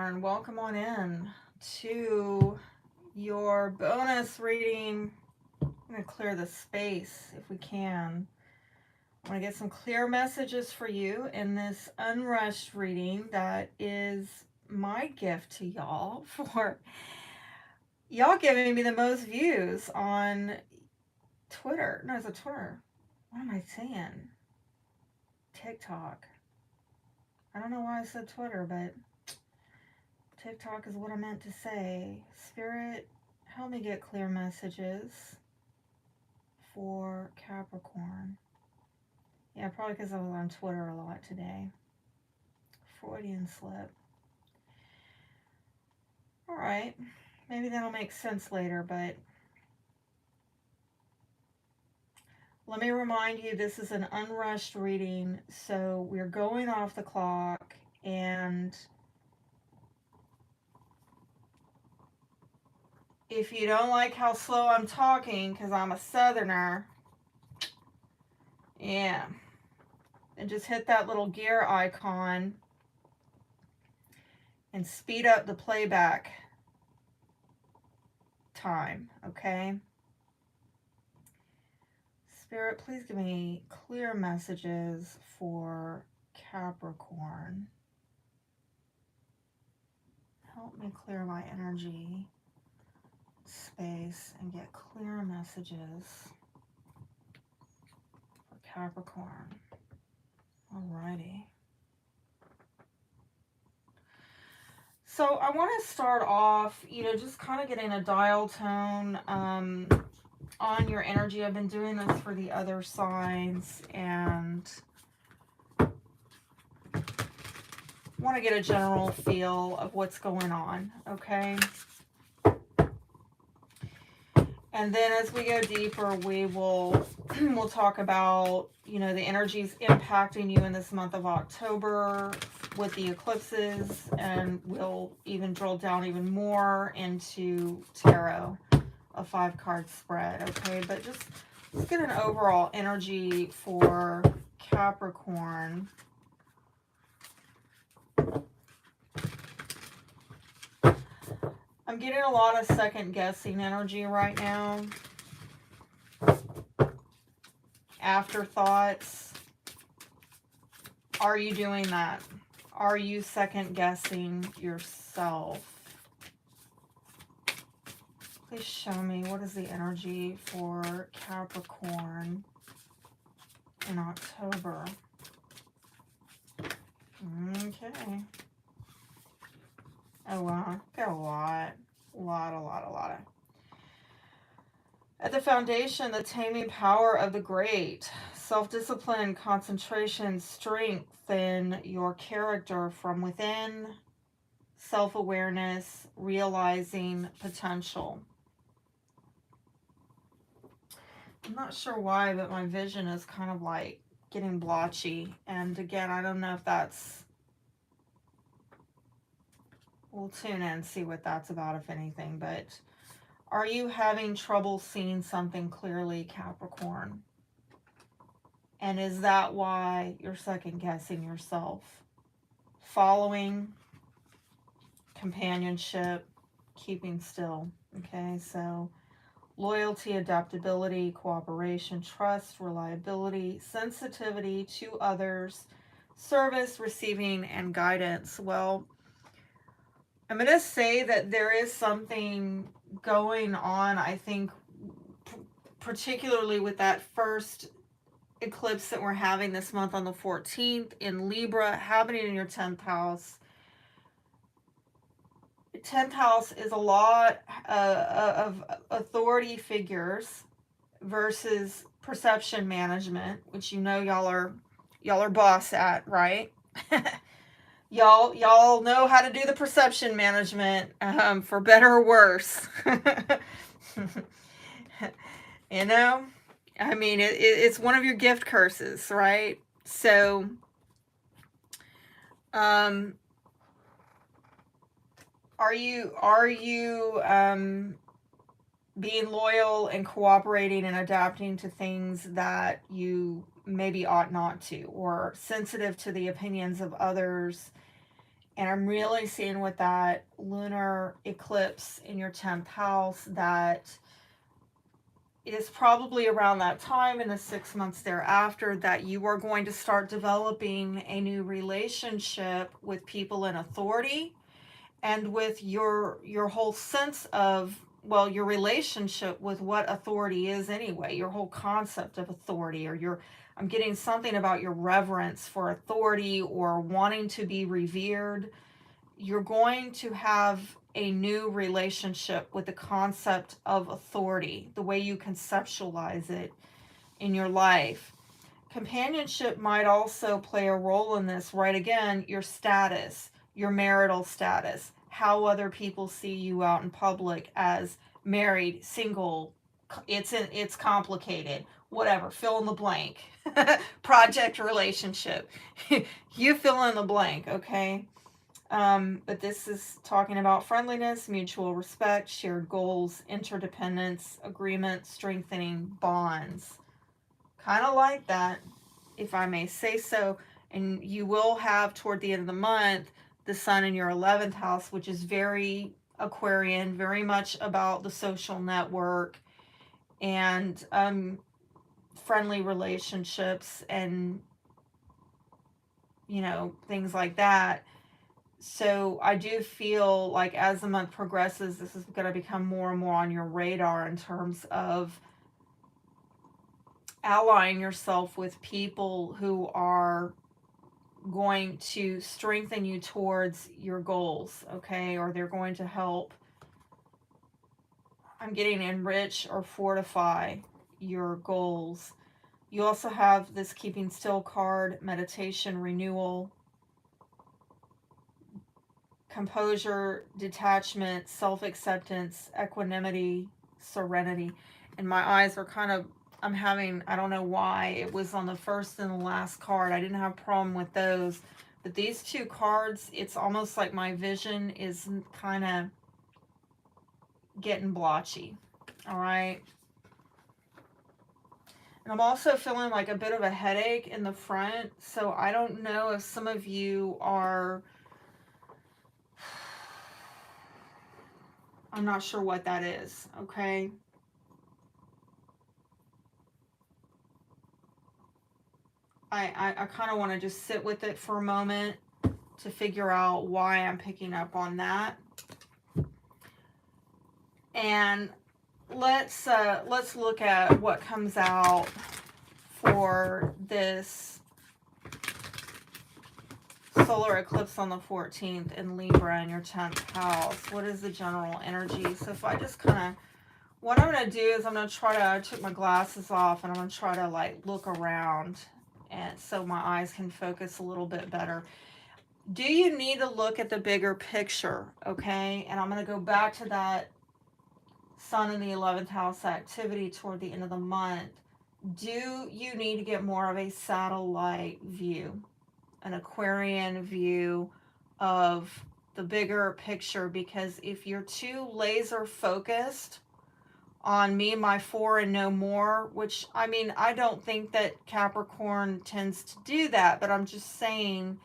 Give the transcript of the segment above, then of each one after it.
Capricorn, welcome on in to your bonus reading. I'm going to clear the space if we can. I want to get some clear messages for you in this unrushed reading that is my gift to y'all for y'all giving me the most views on Twitter. No, it's a Twitter. What am I saying? TikTok. I don't know why I said Twitter, but TikTok is what I meant to say. Spirit, help me get clear messages for Capricorn. Yeah, probably because I was on Twitter a lot today. Freudian slip. Alright, maybe that'll make sense later, but let me remind you this is an unrushed reading, so we're going off the clock, and if you don't like how slow I'm talking, because I'm a southerner, yeah, and just hit that little gear icon and speed up the playback time, okay? Spirit, please give me clear messages for Capricorn. Help me clear my energy space and get clear messages for Capricorn. Alrighty. So I want to start off, just kind of getting a dial tone on your energy. I've been doing this for the other signs and want to get a general feel of what's going on, okay? And then as we go deeper, we will we'll talk about, the energies impacting you in this month of October with the eclipses, and we'll even drill down even more into tarot, a 5-card spread, okay? But just let's get an overall energy for Capricorn. I'm getting a lot of second guessing energy right now. Afterthoughts. Are you doing that? Are you second guessing yourself? Please show me what is the energy for Capricorn in October. Okay. Oh wow, got a lot. At the foundation, the taming power of the great. Self-discipline, concentration, strengthen your character from within. Self-awareness, realizing potential. I'm not sure why, but my vision is kind of like getting blotchy. And again, I don't know if that's... We'll tune in and see what that's about, if anything. But are you having trouble seeing something clearly, Capricorn? And is that why you're second guessing yourself? Following, companionship, keeping still. Okay, so loyalty, adaptability, cooperation, trust, reliability, sensitivity to others, service, receiving, and guidance. Well, I'm going to say that there is something going on, I think, particularly with that first eclipse that we're having this month on the 14th in Libra, happening in your 10th house. 10th house is a lot of authority figures versus perception management, which y'all are boss at, right? Y'all know how to do the perception management, for better or worse. I mean, it's one of your gift curses, right? So, are you being loyal and cooperating and adapting to things that you maybe ought not to, or sensitive to the opinions of others And I'm really seeing with that lunar eclipse in your 10th house that it is probably around that time in the 6 months thereafter that you are going to start developing a new relationship with people in authority, and with your whole sense of, well, your relationship with what authority is anyway, your whole concept of authority, or your, I'm getting something about your reverence for authority or wanting to be revered. You're going to have a new relationship with the concept of authority, the way you conceptualize it in your life. Companionship might also play a role in this, right? Again, your status, your marital status, how other people see you out in public as married, single, it's complicated, whatever, fill in the blank. Project relationship. You fill in the blank, okay? But this is talking about friendliness, mutual respect, shared goals, interdependence, agreement, strengthening bonds. Kind of like that, if I may say so. And you will have, toward the end of the month, the sun in your 11th house, which is very Aquarian, very much about the social network and friendly relationships and, you know, things like that. So I do feel like as the month progresses, this is going to become more and more on your radar in terms of allying yourself with people who are going to strengthen you towards your goals, okay? Or they're going to help, I'm getting, enrich or fortify your goals. You also have this keeping still card, meditation, renewal, composure, detachment, self-acceptance, equanimity, serenity. And my eyes are kind of, I'm having, I don't know why, it was on the first and the last card. I didn't have a problem with those. But these two cards, it's almost like my vision is kind of getting blotchy. All right. And I'm also feeling like a bit of a headache in the front. So I don't know if some of you are, I'm not sure what that is, okay? I kind of want to just sit with it for a moment to figure out why I'm picking up on that. And let's look at what comes out for this solar eclipse on the 14th in Libra in your 10th house. What is the general energy? So if I just kind of, what I'm going to do is I'm going to try to, I took my glasses off and I'm going to try to like look around, and so my eyes can focus a little bit better. Do you need to look at the bigger picture, okay? And I'm going to go back to that sun in the 11th house activity toward the end of the month. Do you need to get more of a satellite view, an Aquarian view of the bigger picture? Because if you're too laser focused on me, my four, and no more, which, I mean, I don't think that Capricorn tends to do that, but I'm just saying,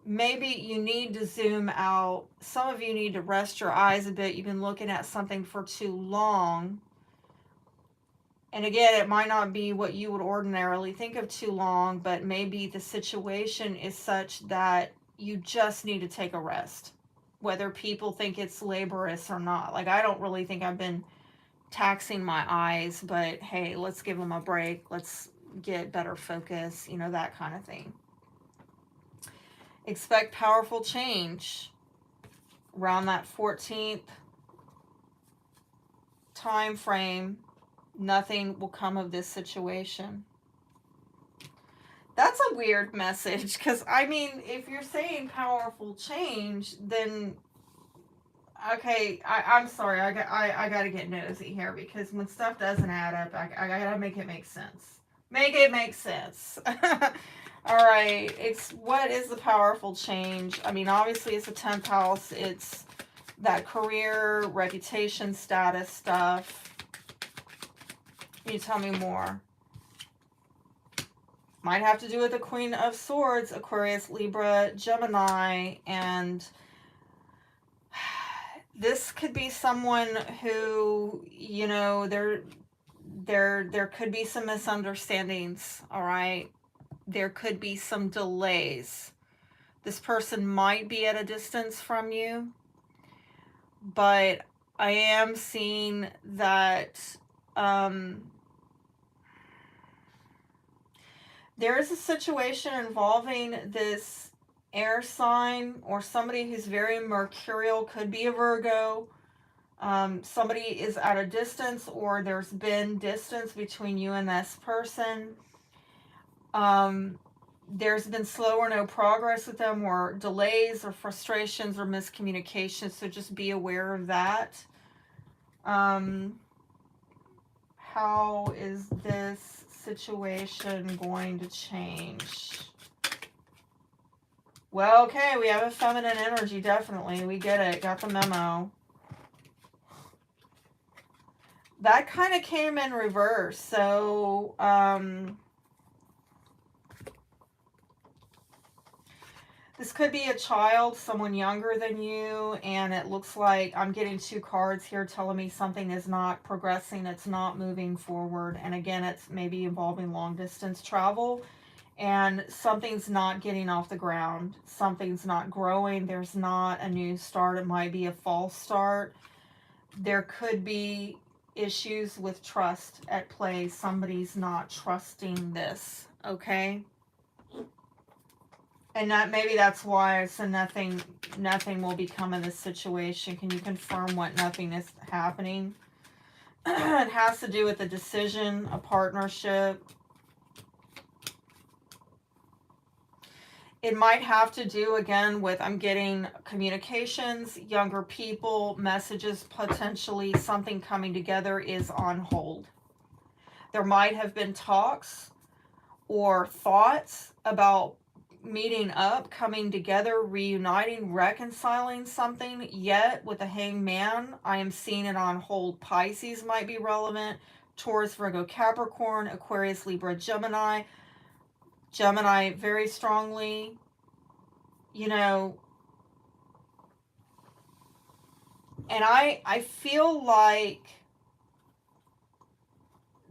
maybe you need to zoom out. Some of you need to rest your eyes a bit. You've been looking at something for too long. And again, it might not be what you would ordinarily think of too long, but maybe the situation is such that you just need to take a rest, whether people think it's laborious or not. Like, I don't really think I've been taxing my eyes, but hey, let's give them a break. Let's get better focus, you know, that kind of thing. Expect powerful change around that 14th time frame. Nothing will come of this situation. That's a weird message, because I mean, if you're saying powerful change, then okay, I'm sorry, I got to get nosy here, because when stuff doesn't add up, I got to make it make sense. Make it make sense. All right, it's, what is the powerful change? I mean, obviously it's the 10th house. It's that career, reputation, status stuff. Can you tell me more? Might have to do with the Queen of Swords, Aquarius, Libra, Gemini, and this could be someone who, you know, there could be some misunderstandings, all right? There could be some delays. This person might be at a distance from you, but I am seeing that there is a situation involving this air sign or somebody who's very mercurial, could be a Virgo. Somebody is at a distance, or there's been distance between you and this person. There's been slow or no progress with them, or delays or frustrations or miscommunications, so just be aware of that. How is this situation going to change? Well, okay, we have a feminine energy, definitely. We get it. Got the memo. That kind of came in reverse. So, this could be a child, someone younger than you, and it looks like I'm getting 2 cards here telling me something is not progressing, it's not moving forward. And again, it's maybe involving long distance travel, and something's not getting off the ground. Something's not growing. There's not a new start. It might be a false start. There could be issues with trust at play. Somebody's not trusting this, okay? And that maybe that's why it's a nothing will become in this situation. Can you confirm what nothing is happening? It has to do with a decision, a partnership. It might have to do, again, with, I'm getting communications, younger people, messages, potentially something coming together is on hold. There might have been talks or thoughts about meeting up, coming together, reuniting, reconciling something, yet with the Hangman, I am seeing it on hold. Pisces might be relevant, Taurus, Virgo, Capricorn, Aquarius, Libra, Gemini. Gemini very strongly, you know, and I feel like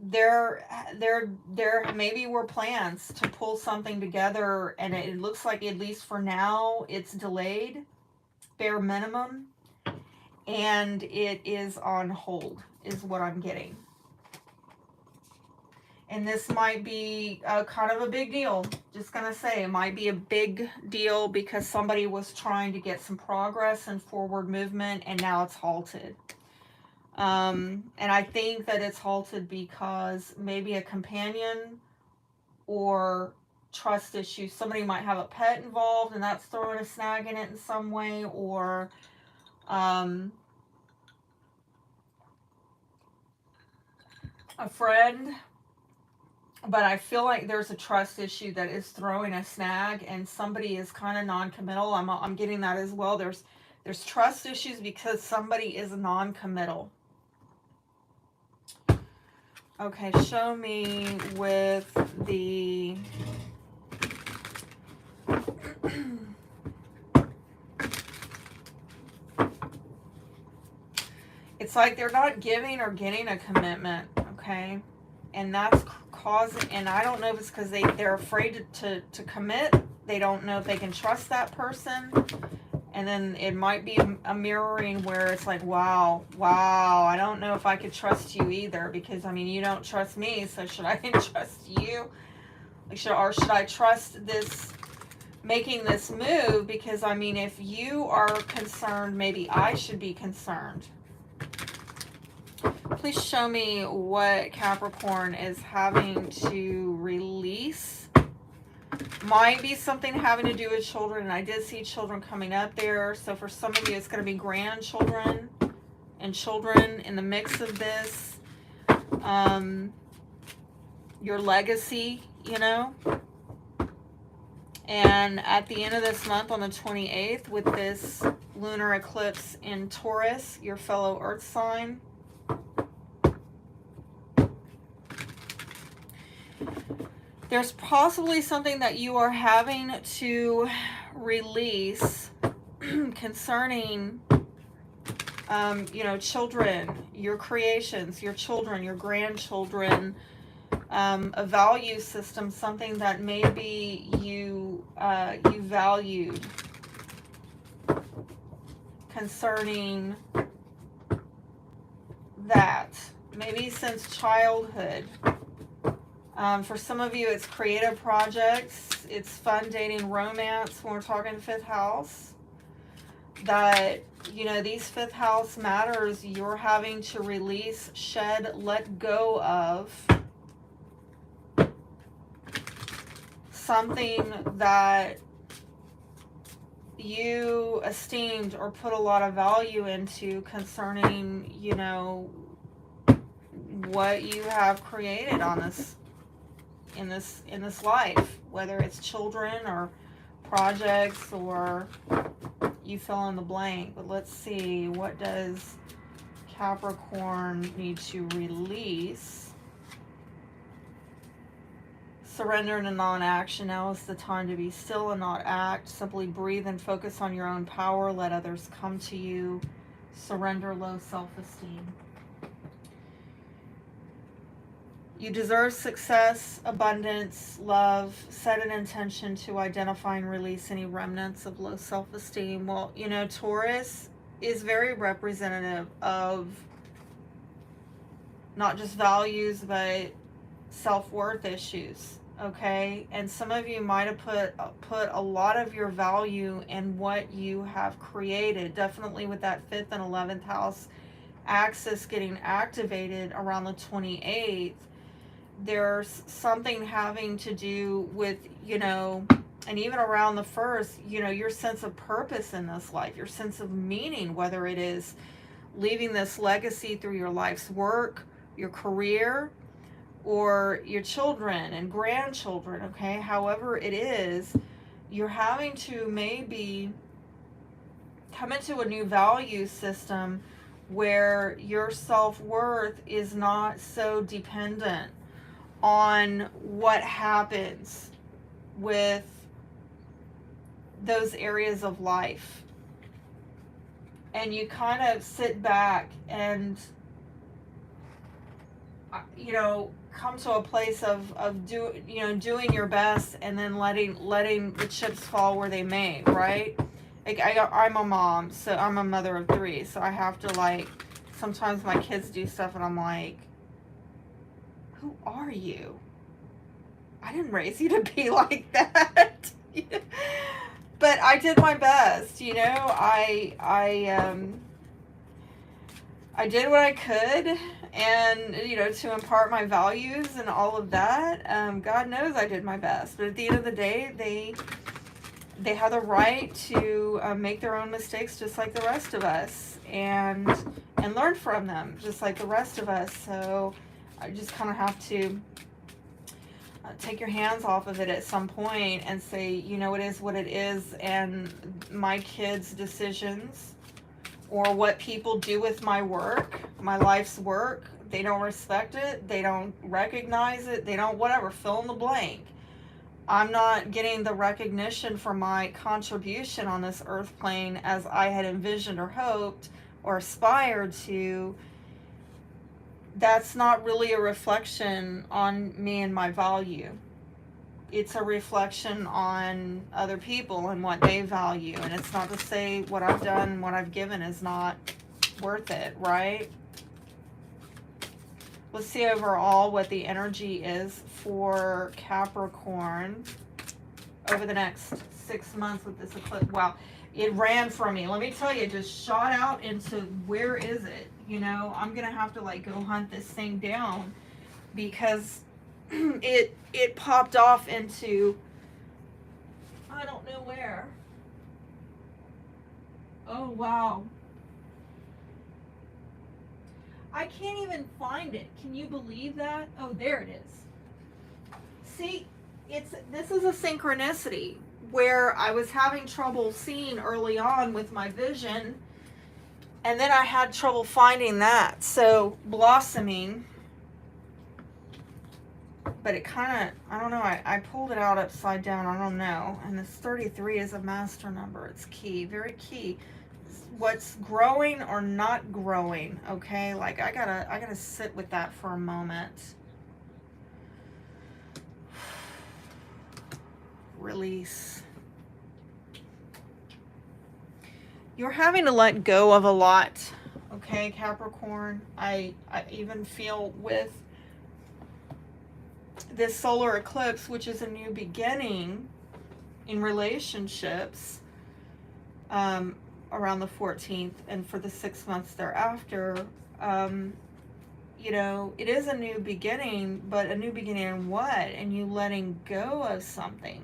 there maybe were plans to pull something together, and it looks like, at least for now, it's delayed, bare minimum, and it is on hold, is what I'm getting. And this might be kind of a big deal. Just gonna say, it might be a big deal because somebody was trying to get some progress and forward movement, and now it's halted. And I think that it's halted because maybe a companion or trust issues. Somebody might have a pet involved, and that's throwing a snag in it in some way, or a friend. But I feel like there's a trust issue that is throwing a snag, and somebody is kind of non-committal. I'm getting that as well. There's trust issues because somebody is non-committal. Okay, show me with the it's like they're not giving or getting a commitment, okay? And that's causing, and I don't know if it's because they're afraid to commit. They don't know if they can trust that person. And then it might be a mirroring where it's like, wow, I don't know if I could trust you either, because, I mean, you don't trust me, so should I trust you? Like, should I trust this, making this move? Because, I mean, if you are concerned, maybe I should be concerned. Please show me what Capricorn is having to release. Might be something having to do with children, and I did see children coming up there. So for some of you, it's going to be grandchildren and children in the mix of this. Your legacy, you know. And at the end of this month, on the 28th, with this lunar eclipse in Taurus, your fellow earth sign, There's possibly something that you are having to release concerning, you know, children, your creations, your children, your grandchildren, a value system, something that maybe you valued concerning that, maybe since childhood. For some of you, it's creative projects, it's fun, dating, romance, when we're talking 5th house. That, you know, these 5th house matters you're having to release, shed, let go of something that you esteemed or put a lot of value into concerning, you know, what you have created on this in this life, whether it's children or projects or you fill in the blank. But let's see, what does Capricorn need to release? Surrender to non-action. Now is the time to be still and not act. Simply breathe and focus on your own power. Let others come to you. Surrender low self-esteem. You deserve success, abundance, love. Set an intention to identify and release any remnants of low self-esteem. Well, you know, Taurus is very representative of not just values, but self-worth issues, okay? And some of you might have put a lot of your value in what you have created, definitely with that 5th and 11th house axis getting activated around the 28th. There's something having to do with, you know, and even around the 1st, you know, your sense of purpose in this life, your sense of meaning, whether it is leaving this legacy through your life's work, your career, or your children and grandchildren, okay? However it is, you're having to maybe come into a new value system where your self-worth is not so dependent on what happens with those areas of life. And you kind of sit back and, you know, come to a place of doing your best, and then letting the chips fall where they may, right? Like I'm a mom, so I'm a mother of 3, so I have to, like, sometimes my kids do stuff and I'm like, who are you? I didn't raise you to be like that. But I did my best, you know. I did what I could, and, you know, to impart my values and all of that. God knows I did my best. But at the end of the day, they have the right to make their own mistakes just like the rest of us, and learn from them just like the rest of us. So I just kind of have to take your hands off of it at some point and say, you know, it is what it is, and my kids' decisions or what people do with my work, my life's work, they don't respect it, they don't recognize it, they don't whatever, fill in the blank. I'm not getting the recognition for my contribution on this earth plane as I had envisioned or hoped or aspired to. That's not really a reflection on me and my value. It's a reflection on other people and what they value. And it's not to say what I've done and what I've given is not worth it, right? Let's see overall what the energy is for Capricorn over the next 6 months with this eclipse. Wow, it ran from me. Let me tell you, it just shot out into, where is it? You know, I'm going to have to, like, go hunt this thing down, because it popped off into, I don't know where. Oh, wow. I can't even find it. Can you believe that? Oh, there it is. See, this is a synchronicity where I was having trouble seeing early on with my vision, and then I had trouble finding that. So blossoming, but it kind of, I don't know, I pulled it out upside down, I don't know. And this 33 is a master number. It's key, very key. What's growing or not growing, okay? Like I gotta sit with that for a moment. Release. You're having to let go of a lot, okay, Capricorn? I even feel with this solar eclipse, which is a new beginning in relationships, around the 14th and for the 6 months thereafter, you know, it is a new beginning, but a new beginning in what? And you letting go of something.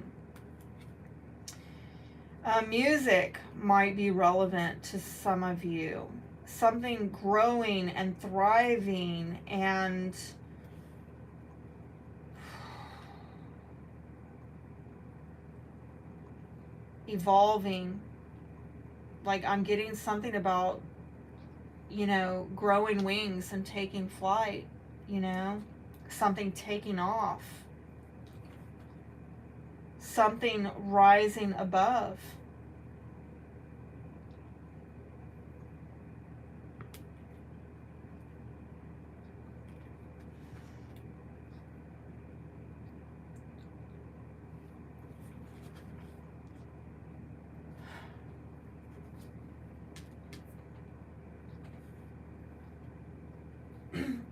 Music might be relevant to some of you. Something growing and thriving and evolving. Like I'm getting something about, you know, growing wings and taking flight, you know, something taking off, something rising above.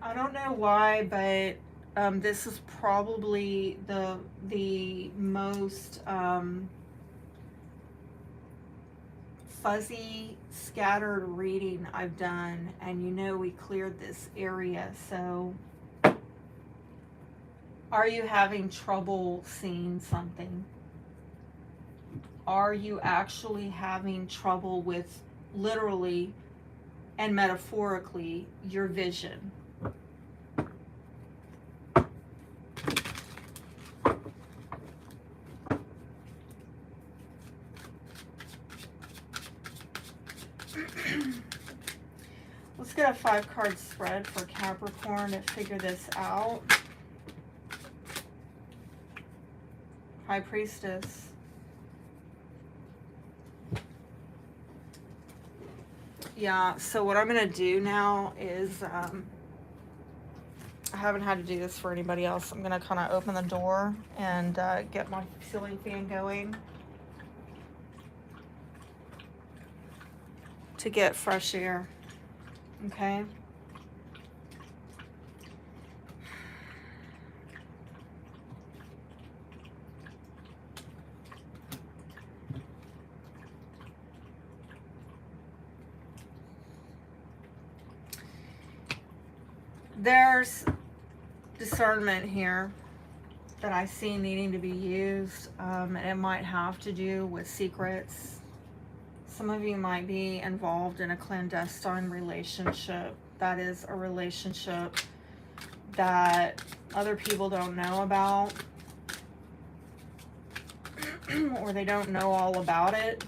I don't know why, but this is probably the most fuzzy, scattered reading I've done, and you know we cleared this area. So, are you having trouble seeing something? Are you actually having trouble with literally and metaphorically your vision? Let's get a 5-card spread for Capricorn to figure this out. High Priestess. Yeah, so what I'm going to do now is, I haven't had to do this for anybody else. I'm going to kind of open the door and get my ceiling fan going to get fresh air. Okay. There's discernment here that I see needing to be used, and it might have to do with secrets. Some of you might be involved in a clandestine relationship. That is a relationship that other people don't know about, or they don't know all about it.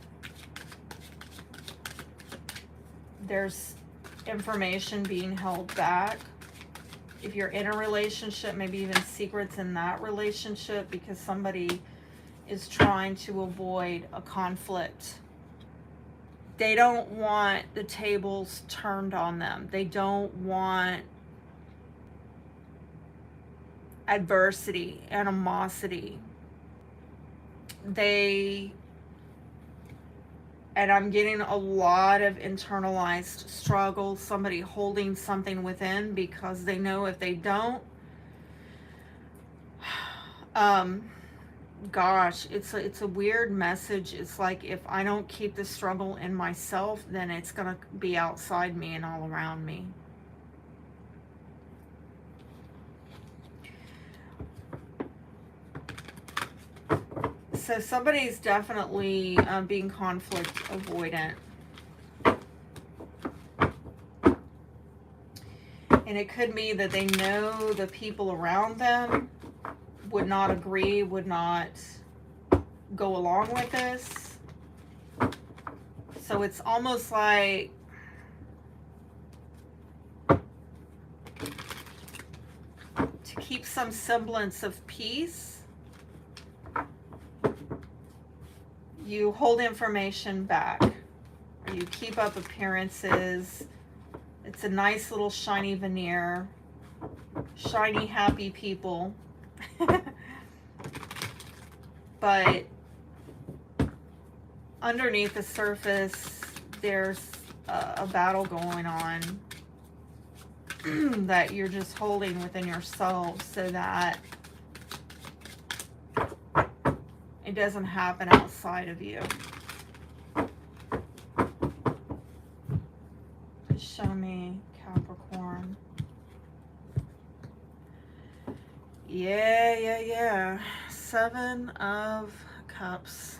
There's information being held back. If you're in a relationship, maybe even secrets in that relationship, because somebody is trying to avoid a conflict. They don't want the tables turned on them. They don't want adversity, animosity. And I'm getting a lot of internalized struggle, somebody holding something within because they know if they don't, gosh, it's a weird message. It's like if I don't keep the struggle in myself, then it's gonna be outside me and all around me. So somebody's definitely being conflict avoidant. And it could be that they know the people around them would not agree, would not go along with this. So it's almost like to keep some semblance of peace. You hold information back, or you keep up appearances. It's a nice little shiny veneer. Shiny, happy people. But underneath the surface, there's a battle going on that you're just holding within yourself so that it doesn't happen outside of you. Show me, Capricorn. Yeah. 7 of Cups.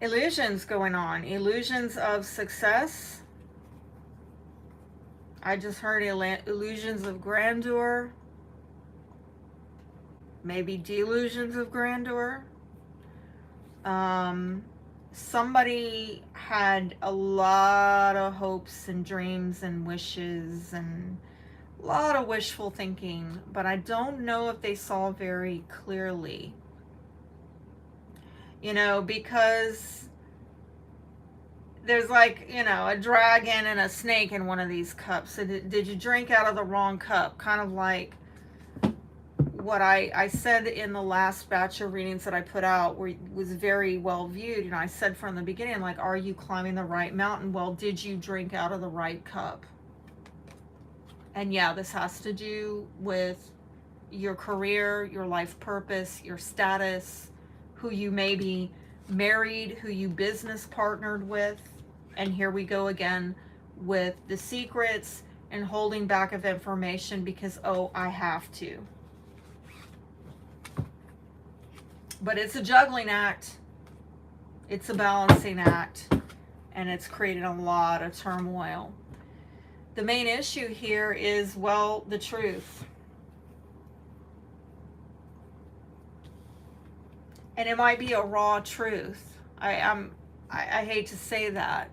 Illusions going on. Illusions of success. I just heard illusions of grandeur. Maybe delusions of grandeur. Somebody had a lot of hopes and dreams and wishes and a lot of wishful thinking, but I don't know if they saw very clearly. You know, because there's like, you know, a dragon and a snake in one of these cups. So did you drink out of the wrong cup? Kind of like what I said in the last batch of readings that I put out, where it was very well viewed. You know, I said from the beginning, like, are you climbing the right mountain? Well, did you drink out of the right cup? And yeah, this has to do with your career, your life purpose, your status, who you may be married, who you business partnered with. And here we go again with the secrets and holding back of information because, oh, I have to. But it's a juggling act. It's a balancing act. And it's created a lot of turmoil. The main issue here is, well, the truth. And it might be a raw truth. I hate to say that.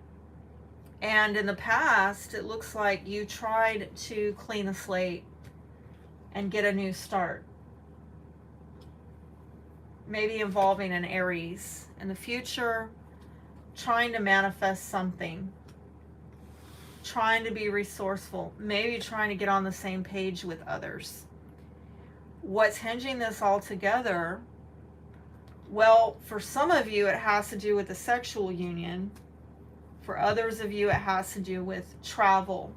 And in the past, it looks like you tried to clean the slate and get a new start. Maybe involving an Aries. In the future, trying to manifest something. Trying to be resourceful. Maybe trying to get on the same page with others. What's hinging this all together? Well, for some of you, it has to do with the sexual union. For others of you, it has to do with travel.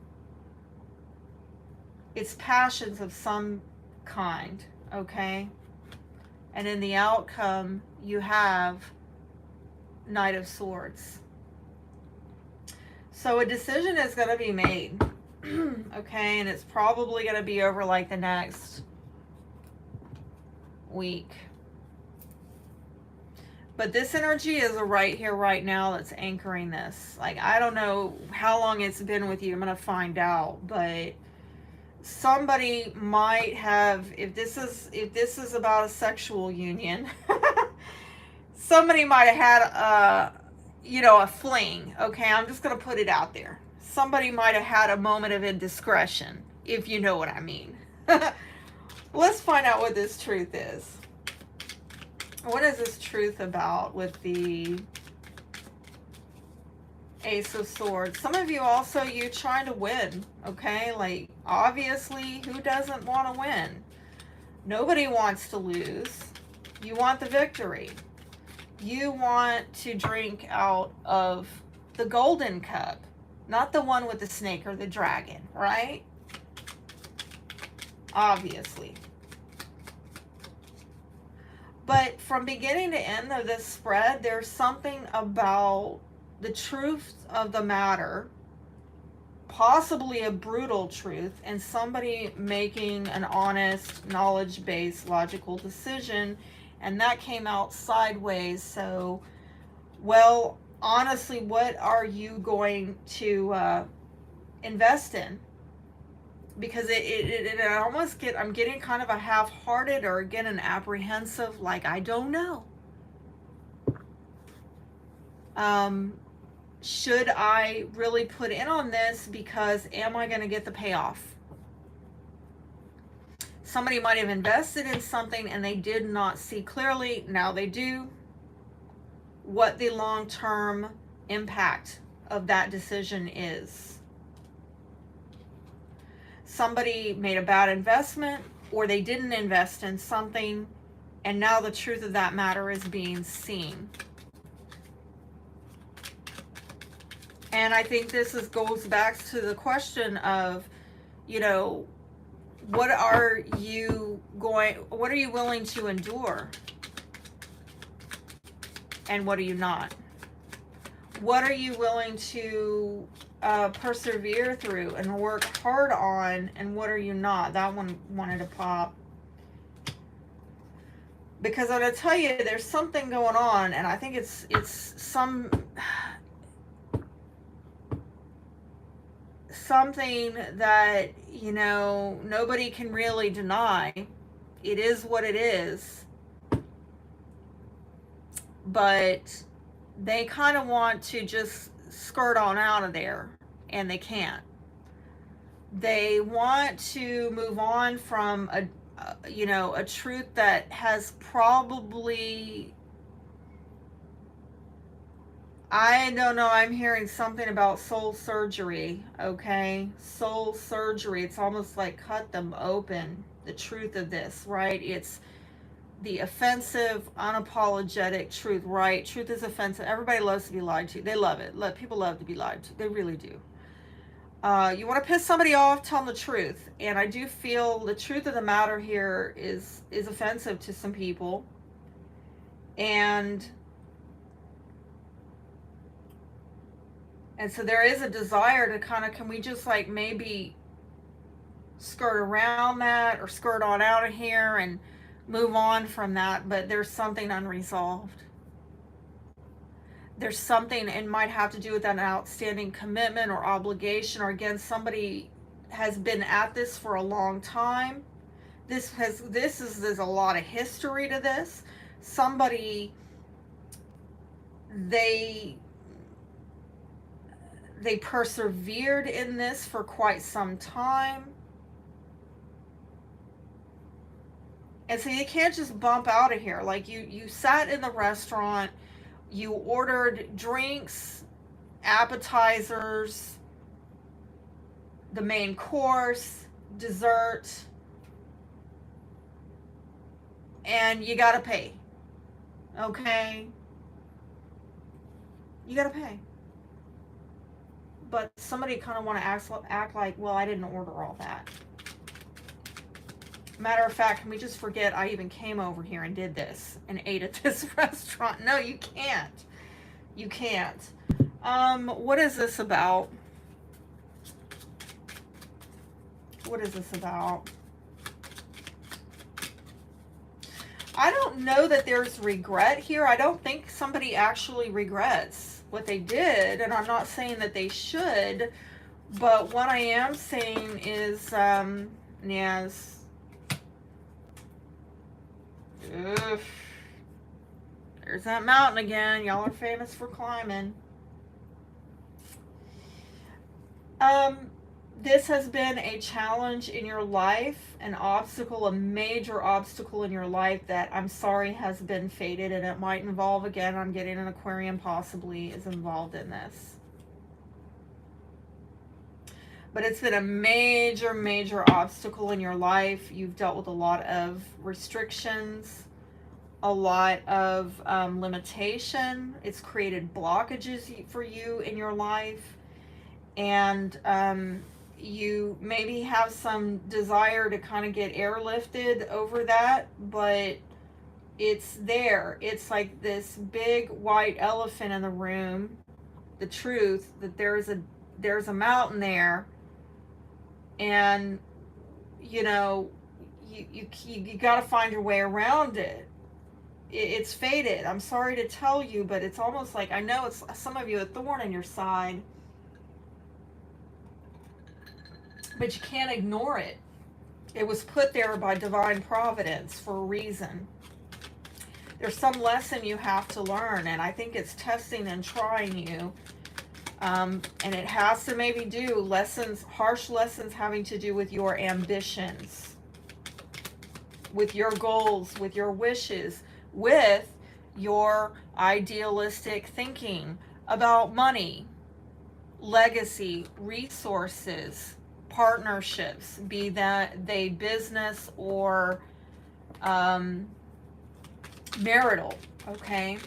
It's passions of some kind, okay? And in the outcome, you have Knight of Swords. So a decision is going to be made, okay? And it's probably going to be over like the next week. But this energy is a right here, right now that's anchoring this. Like, I don't know how long it's been with you. I'm going to find out. But somebody might have, if this is about a sexual union, somebody might have had a fling. Okay, I'm just going to put it out there. Somebody might have had a moment of indiscretion, if you know what I mean. Let's find out what this truth is. What is this truth about with the Ace of Swords? Some of you also, you're trying to win, okay? Like, obviously, who doesn't want to win? Nobody wants to lose. You want the victory. You want to drink out of the golden cup, not the one with the snake or the dragon, right? Obviously. But from beginning to end of this spread, there's something about the truth of the matter, possibly a brutal truth, and somebody making an honest, knowledge-based, logical decision, and that came out sideways. So, well, honestly, what are you going to invest in? Because it almost I'm getting kind of a half-hearted, or again an apprehensive, like, I don't know. should I really put in on this, because am I going to get the payoff? Somebody might have invested in something and they did not see clearly. Now they do. What the long-term impact of that decision is. Somebody made a bad investment, or they didn't invest in something, and now the truth of that matter is being seen. And I think this goes back to the question of, you know, what are you willing to endure? And what are you not? What are you willing to persevere through and work hard on, and what are you not? That one wanted to pop. Because I'm going to tell you, there's something going on, and I think it's something that, you know, nobody can really deny. It is what it is. But they kind of want to just skirt on out of there, and they can't. They want to move on from a truth that has probably, I don't know, I'm hearing something about soul surgery, okay? Soul surgery. It's almost like cut them open, the truth of this, right? It's the offensive, unapologetic truth, right? Truth is offensive. Everybody loves to be lied to. They love it. People love to be lied to. They really do. You want to piss somebody off, tell them the truth. And I do feel the truth of the matter here is offensive to some people. And so there is a desire to kind of, can we just like maybe skirt around that, or skirt on out of here and move on from that? But there's something unresolved. There's something, it might have to do with an outstanding commitment or obligation, or again, somebody has been at this for a long time. There's a lot of history to this. Somebody, they persevered in this for quite some time. And so you can't just bump out of here. Like you sat in the restaurant, you ordered drinks, appetizers, the main course, dessert, and you gotta pay. Okay? You gotta pay. But somebody kind of want to act like, well, I didn't order all that. Matter of fact, can we just forget I even came over here and did this and ate at this restaurant? No, you can't. You can't. What is this about? What is this about? I don't know that there's regret here. I don't think somebody actually regrets what they did, and I'm not saying that they should, but what I am saying is, yes. Oof. There's that mountain again. Y'all are famous for climbing. This has been a challenge in your life, an obstacle, a major obstacle in your life that I'm sorry has been fated, and it might involve, again, I'm getting an Aquarian possibly is involved in this. But it's been a major, major obstacle in your life. You've dealt with a lot of restrictions, a lot of limitation. It's created blockages for you in your life. And you maybe have some desire to kind of get airlifted over that, but it's there. It's like this big white elephant in the room. The truth that there's a mountain there. And, you know, you got to find your way around it. It's fated. I'm sorry to tell you, but it's almost like, I know it's some of you a thorn in your side, but you can't ignore it. It was put there by divine providence for a reason. There's some lesson you have to learn, and I think it's testing and trying you And it has to maybe do lessons, harsh lessons having to do with your ambitions, with your goals, with your wishes, with your idealistic thinking about money, legacy, resources, partnerships, be that they business or marital, okay?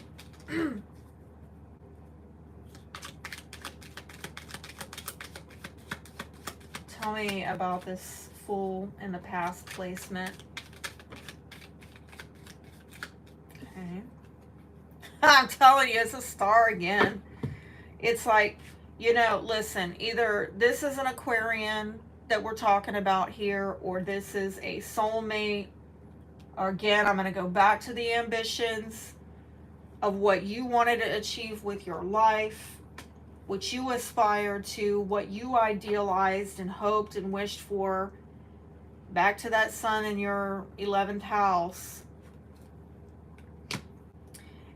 Tell me about this Fool in the past placement. Okay. I'm telling you, it's a star again. It's like, you know, listen, either this is an Aquarian that we're talking about here, or this is a soulmate. Or again, I'm going to go back to the ambitions of what you wanted to achieve with your life, what you aspired to, what you idealized and hoped and wished for. Back to that sun in your 11th house.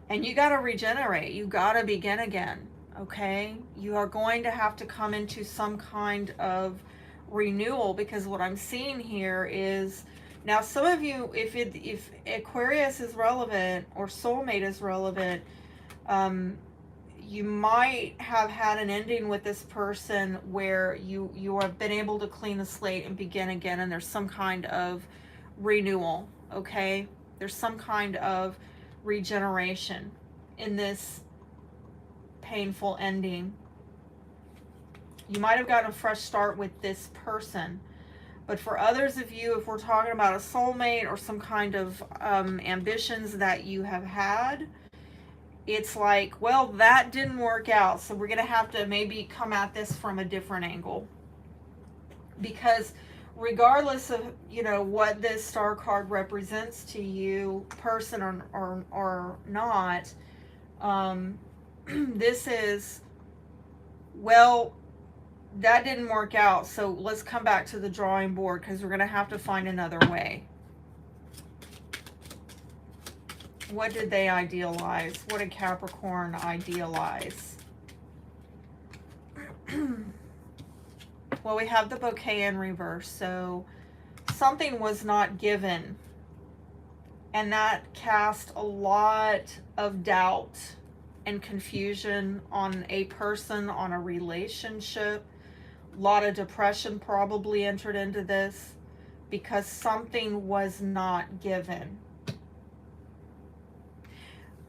And you got to regenerate. You got to begin again. Okay? You are going to have to come into some kind of renewal, because what I'm seeing here is, now some of you, if Aquarius is relevant or soulmate is relevant, you might have had an ending with this person where you have been able to clean the slate and begin again, and there's some kind of renewal, okay? There's some kind of regeneration in this painful ending. You might have gotten a fresh start with this person, but for others of you, if we're talking about a soulmate or some kind of ambitions that you have had, it's like, well, that didn't work out, so we're going to have to maybe come at this from a different angle. Because regardless of, you know, what this star card represents to you, person or not, this is, well, that didn't work out, so let's come back to the drawing board, because we're going to have to find another way. What did they idealize? What did Capricorn idealize? Well, we have the bouquet in reverse, so something was not given. And that cast a lot of doubt and confusion on a person, on a relationship. A lot of depression probably entered into this, because something was not given.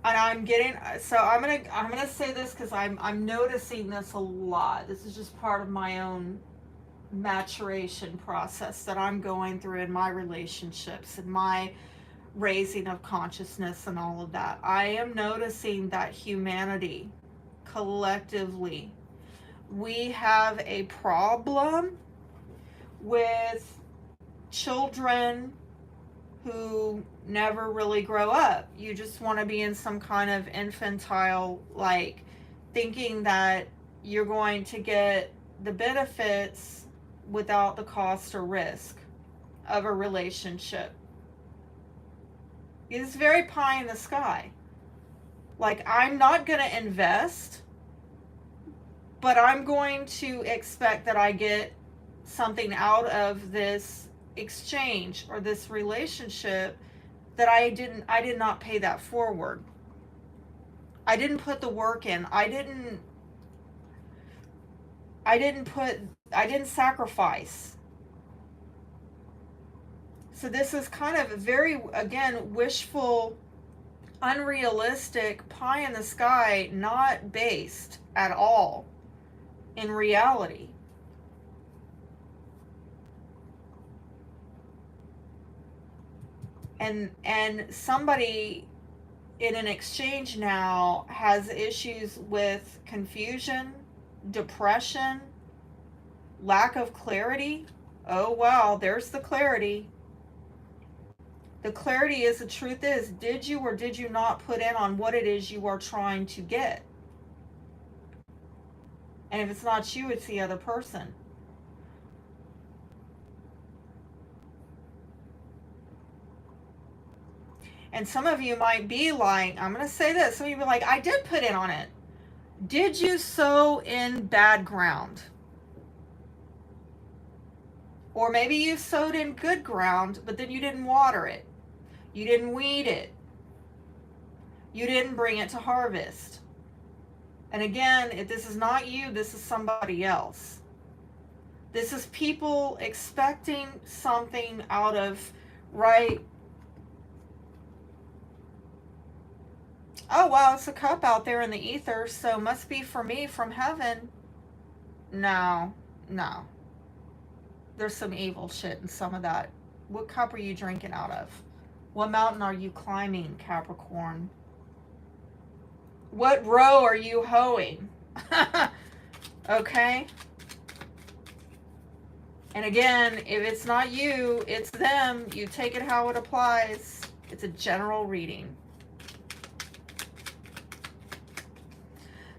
And I'm getting, so I'm gonna say this because I'm noticing this a lot. This is just part of my own maturation process that I'm going through in my relationships and my raising of consciousness and all of that. I am noticing that humanity, collectively, we have a problem with children who never really grow up. You just want to be in some kind of infantile, like, thinking that you're going to get the benefits without the cost or risk of a relationship. It's very pie in the sky. Like, I'm not going to invest, but I'm going to expect that I get something out of this exchange or this relationship that I did not pay that forward. I didn't put the work in. I didn't sacrifice. So this is kind of very, again, wishful, unrealistic, pie in the sky, not based at all in reality. And somebody in an exchange now has issues with confusion, depression, lack of clarity. Oh wow, there's the clarity. The clarity is, the truth is, did you or did you not put in on what it is you are trying to get? And if it's not you, it's the other person. And some of you might be like, I'm going to say this, some of you be like, I did put in on it. Did you sow in bad ground? Or maybe you sowed in good ground, but then you didn't water it. You didn't weed it. You didn't bring it to harvest. And again, if this is not you, this is somebody else. This is people expecting something out of, right? Oh, wow, it's a cup out there in the ether, so must be for me from heaven. No, no. There's some evil shit in some of that. What cup are you drinking out of? What mountain are you climbing, Capricorn? What row are you hoeing? Okay? And again, if it's not you, it's them. You take it how it applies. It's a general reading.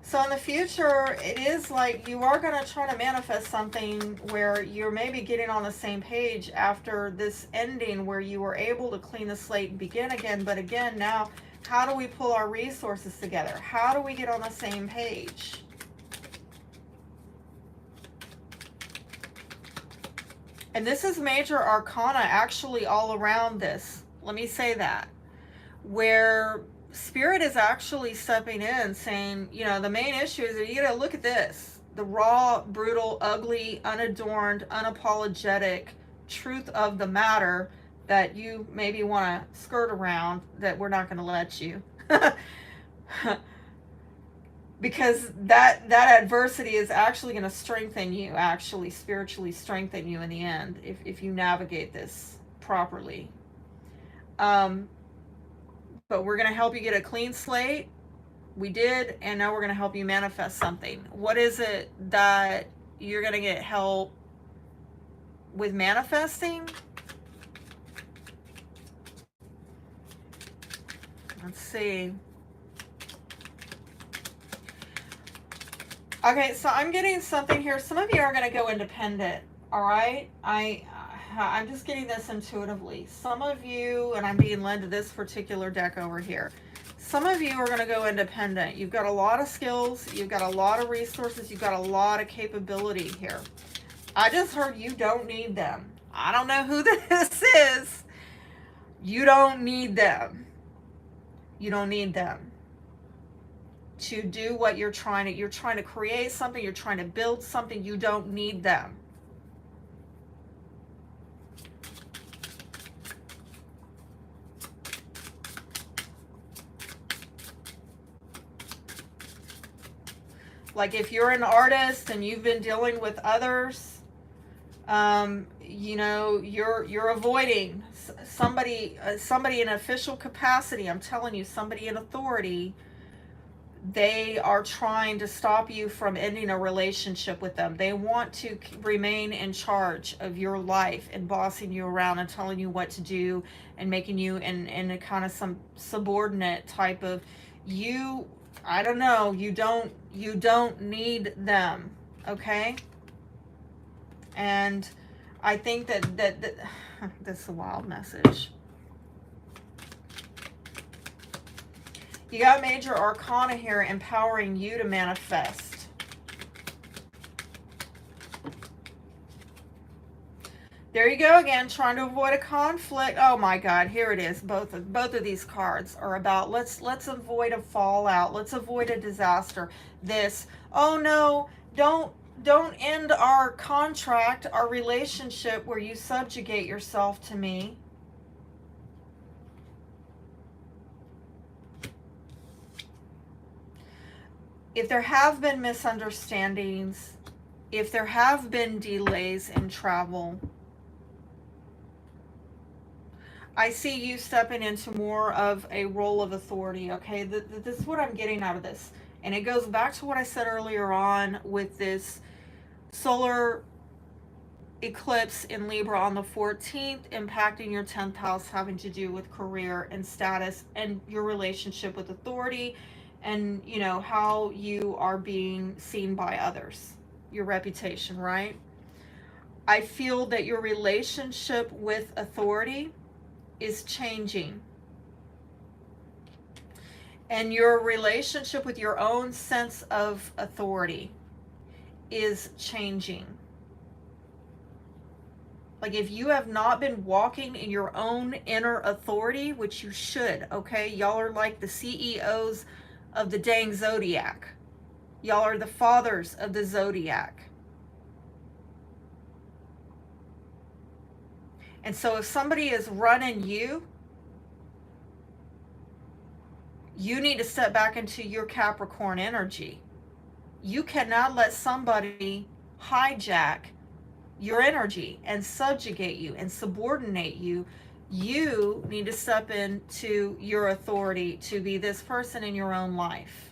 So in the future, it is like you are going to try to manifest something where you're maybe getting on the same page after this ending where you were able to clean the slate and begin again. But again, now, how do we pull our resources together? How do we get on the same page? And this is major arcana actually all around this. Let me say that. Where Spirit is actually stepping in saying, you know, the main issue is that you gotta look at this. The raw, brutal, ugly, unadorned, unapologetic truth of the matter that you maybe want to skirt around, that we're not going to let you. Because that adversity is actually going to strengthen you, actually spiritually strengthen you in the end, if you navigate this properly. But we're going to help you get a clean slate. We did, and now we're going to help you manifest something. What is it that you're going to get help with manifesting? Let's see. Okay, so I'm getting something here. Some of you are going to go independent, all right? I'm just getting this intuitively. Some of you, and I'm being led to this particular deck over here, some of you are going to go independent. You've got a lot of skills. You've got a lot of resources. You've got a lot of capability here. I just heard you don't need them. I don't know who this is. You don't need them. You don't need them to do what you're trying to create something. You're trying to build something. You don't need them. Like if you're an artist and you've been dealing with others, you know, you're avoiding somebody in official capacity. I'm telling you, somebody in authority. They are trying to stop you from ending a relationship with them. They want to remain in charge of your life and bossing you around and telling you what to do and making you in a kind of some subordinate type of you. I don't know. You don't need them. Okay. And I think that that's a wild message. You got major arcana here empowering you to manifest. There you go again, trying to avoid a conflict. Oh my God, here it is. Both of these cards are about let's avoid a fallout. Let's avoid a disaster. This, oh no, don't end our contract, our relationship where you subjugate yourself to me. If there have been misunderstandings, if there have been delays in travel, I see you stepping into more of a role of authority, okay? This is what I'm getting out of this. And it goes back to what I said earlier on with this solar eclipse in Libra on the 14th, impacting your 10th house, having to do with career and status and your relationship with authority, and you know how you are being seen by others, your reputation, right? I feel that your relationship with authority is changing. And your relationship with your own sense of authority is changing. Like, if you have not been walking in your own inner authority, which you should, okay? Y'all are like the CEOs of the dang zodiac. Y'all are the fathers of the zodiac. And so if somebody is running you, you need to step back into your Capricorn energy. You cannot let somebody hijack your energy and subjugate you and subordinate you. You need to step into your authority to be this person in your own life.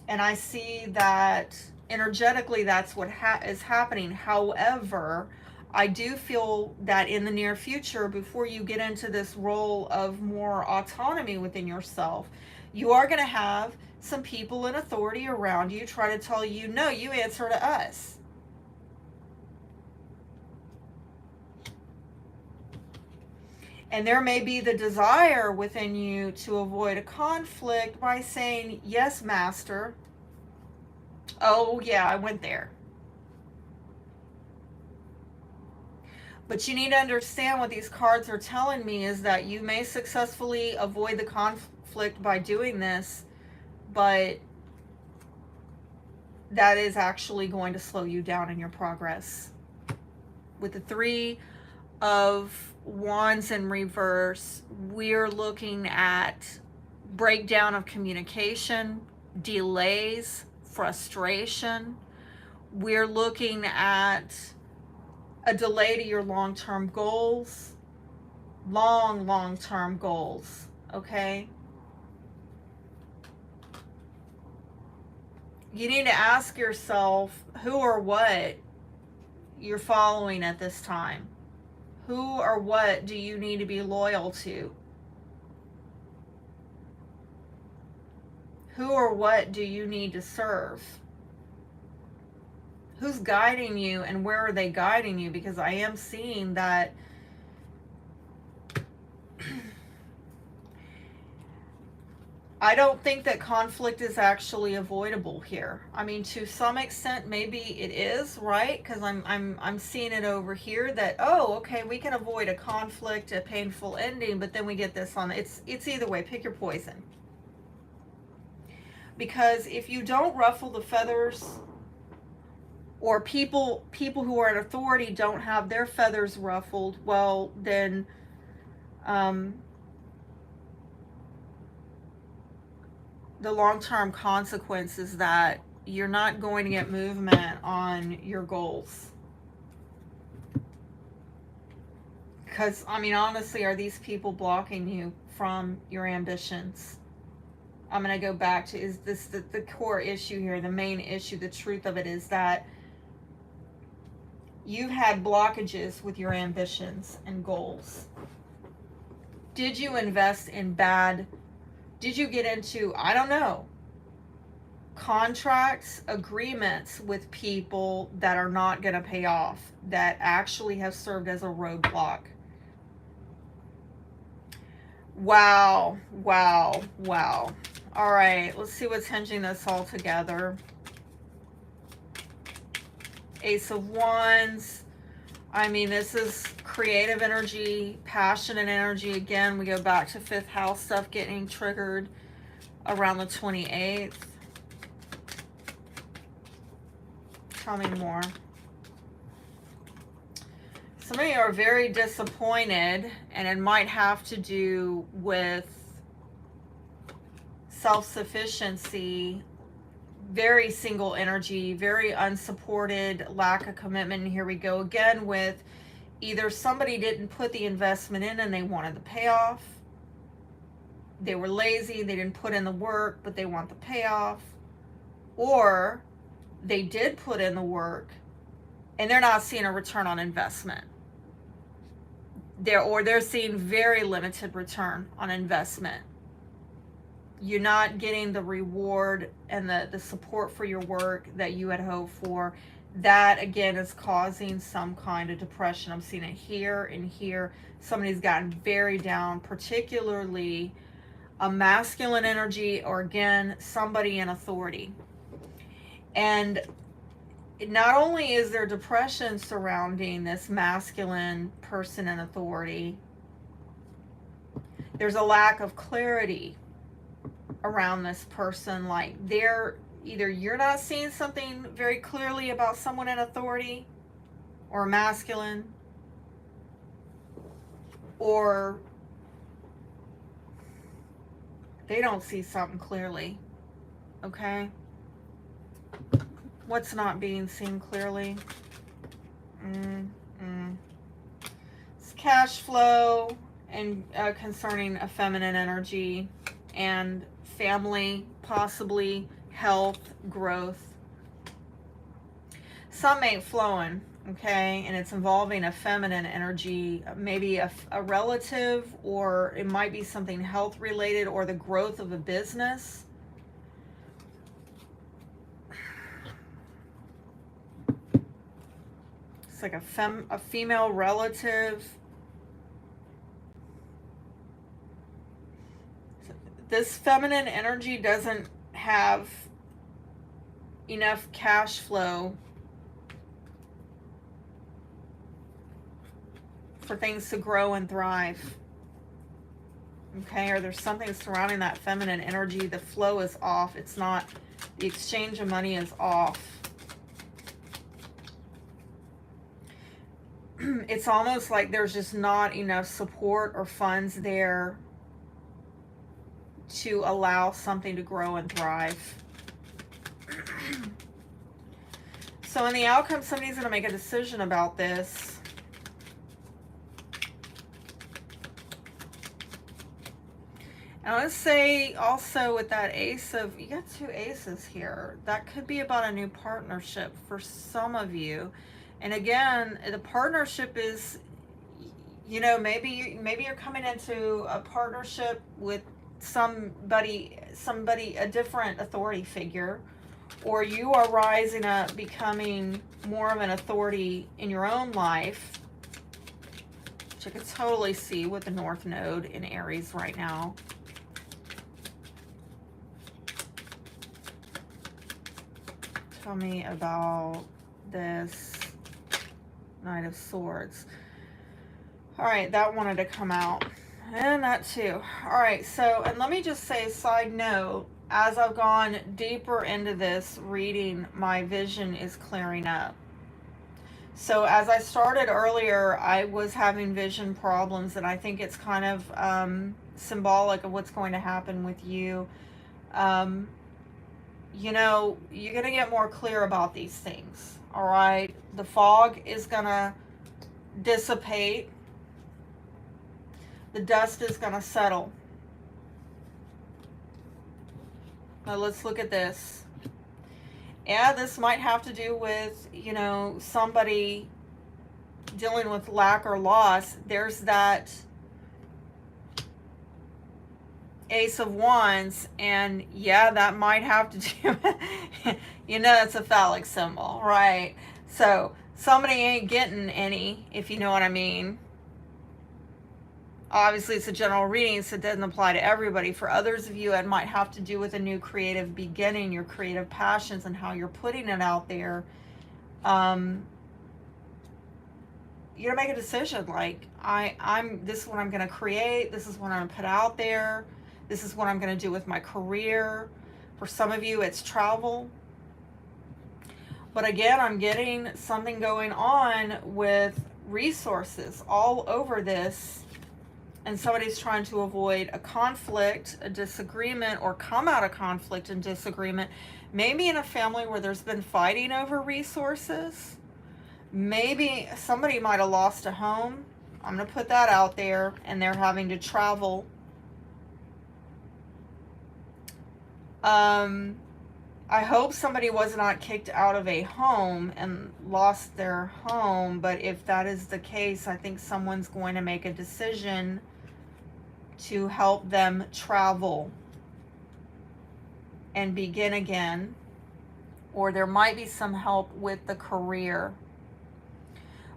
And I see that energetically that's what is happening. However, I do feel that in the near future, before you get into this role of more autonomy within yourself, you are going to have some people in authority around you try to tell you, no, you answer to us. And there may be the desire within you to avoid a conflict by saying, yes, master. Oh, yeah, I went there. But you need to understand what these cards are telling me is that you may successfully avoid the conflict by doing this, but that is actually going to slow you down in your progress. With the 3 of Wands in reverse, we're looking at breakdown of communication, delays, frustration. We're looking at a delay to your long-term goals, long-term goals, okay? You need to ask yourself who or what you're following at this time. Who or what do you need to be loyal to? Who or what do you need to serve? Who's guiding you and where are they guiding you? Because I am seeing that I don't think that conflict is actually avoidable here. I mean, to some extent, maybe it is, right? Because I'm seeing it over here that, oh, okay, we can avoid a conflict, a painful ending, but then we get this on. It's either way. Pick your poison. Because if you don't ruffle the feathers, or people who are in authority don't have their feathers ruffled, well, then the long-term consequence is that you're not going to get movement on your goals. Because, I mean, honestly, are these people blocking you from your ambitions? I'm going to go back to, is this the core issue here, the main issue, the truth of it is that you've had blockages with your ambitions and goals. Did you invest in did you get into, I don't know, contracts, agreements with people that are not going to pay off, that actually have served as a roadblock? Wow. All right, let's see what's hinging this all together. Ace of Wands. I mean, this is creative energy, passionate energy. Again, we go back to 5th house stuff getting triggered around the 28th. Tell me more. Some of you are very disappointed, and it might have to do with self-sufficiency, very single energy, very unsupported, lack of commitment. And here we go again with either somebody didn't put the investment in and they wanted the payoff. They were lazy, they didn't put in the work, but they want the payoff. Or they did put in the work and they're not seeing a return on investment. They're seeing very limited return on investment. You're not getting the reward and the support for your work that you had hoped for. That, again, is causing some kind of depression. I'm seeing it here and here. Somebody's gotten very down, particularly a masculine energy, or again, somebody in authority. And not only is there depression surrounding this masculine person in authority, there's a lack of clarity around this person. Like they're either you're not seeing something very clearly about someone in authority or masculine, or they don't see something clearly. Okay? What's not being seen clearly? It's cash flow and concerning a feminine energy, and family, possibly health, growth. Some ain't flowing, okay? And it's involving a feminine energy, maybe a relative, or it might be something health related, or the growth of a business. It's like a female relative. This feminine energy doesn't have enough cash flow for things to grow and thrive. Okay, or there's something surrounding that feminine energy. The flow is off. It's not, the exchange of money is off. It's almost like there's just not enough support or funds there to allow something to grow and thrive. So in the outcome, somebody's going to make a decision about this. And let's say also with that ace of, you got two aces here. That could be about a new partnership for some of you. And again, the partnership is, you know, maybe you're coming into a partnership with somebody, a different authority figure, or you are rising up, becoming more of an authority in your own life, which I could totally see with the North Node in Aries right now. Tell me about this Knight of Swords. All right, that wanted to come out. And that too. All right, so, and let me just say, side note, as I've gone deeper into this reading, my vision is clearing up. So as I started earlier, I was having vision problems, and I think it's kind of symbolic of what's going to happen with you. You know, you're going to get more clear about these things, all right? The fog is going to dissipate. The dust is going to settle. Now let's look at this. Yeah, this might have to do with, you know, somebody dealing with lack or loss. There's that Ace of Wands, and yeah, that might have to do with, you know, it's a phallic symbol, right? So somebody ain't getting any, if you know what I mean. Obviously, it's a general reading, so it doesn't apply to everybody. For others of you, it might have to do with a new creative beginning, your creative passions, and how you're putting it out there. You're gonna make a decision, like, this is what I'm gonna create, this is what I'm gonna put out there, this is what I'm gonna do with my career. For some of you, it's travel. But again, I'm getting something going on with resources all over this, and somebody's trying to avoid a conflict, a disagreement, or come out of conflict and disagreement. Maybe in a family where there's been fighting over resources. Maybe somebody might have lost a home. I'm going to put that out there, and they're having to travel. I hope somebody was not kicked out of a home and lost their home, but if that is the case, I think someone's going to make a decision to help them travel and begin again, or there might be some help with the career.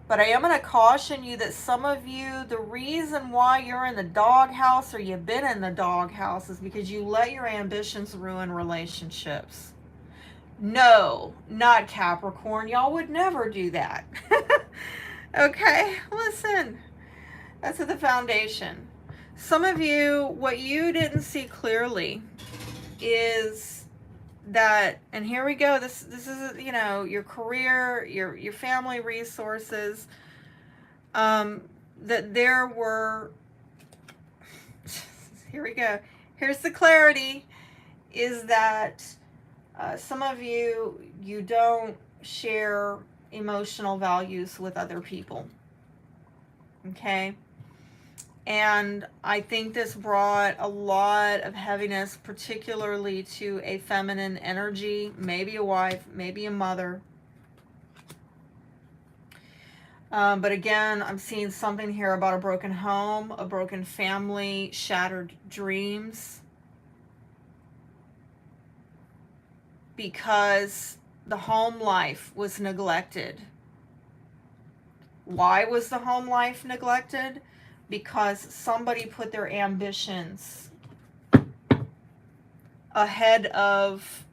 But I am going to caution you that some of you, the reason why you're in the doghouse or you've been in the doghouse is because you let your ambitions ruin relationships. No, not Capricorn. Y'all would never do that. Okay, listen. That's at the foundation. Some of you, what you didn't see clearly is that, and here we go, this is, you know, your career, your family resources, that there were, here we go, here's the clarity, is that some of you, you don't share emotional values with other people. Okay? And I think this brought a lot of heaviness, particularly to a feminine energy, maybe a wife, maybe a mother. But again, I'm seeing something here about a broken home, a broken family, shattered dreams. Because the home life was neglected. Why was the home life neglected? Because somebody put their ambitions ahead of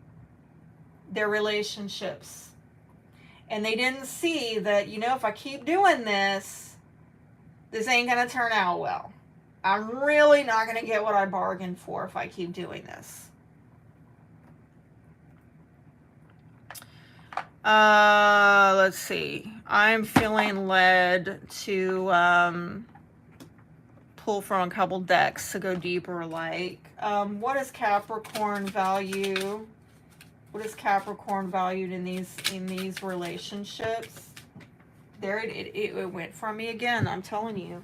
their relationships. And they didn't see that, you know, if I keep doing this, this ain't going to turn out well. I'm really not going to get what I bargained for if I keep doing this. Let's see. I'm feeling led to pull from a couple decks to go deeper. Like, what is Capricorn value? What is Capricorn valued in these relationships? There it went from me again. I'm telling you.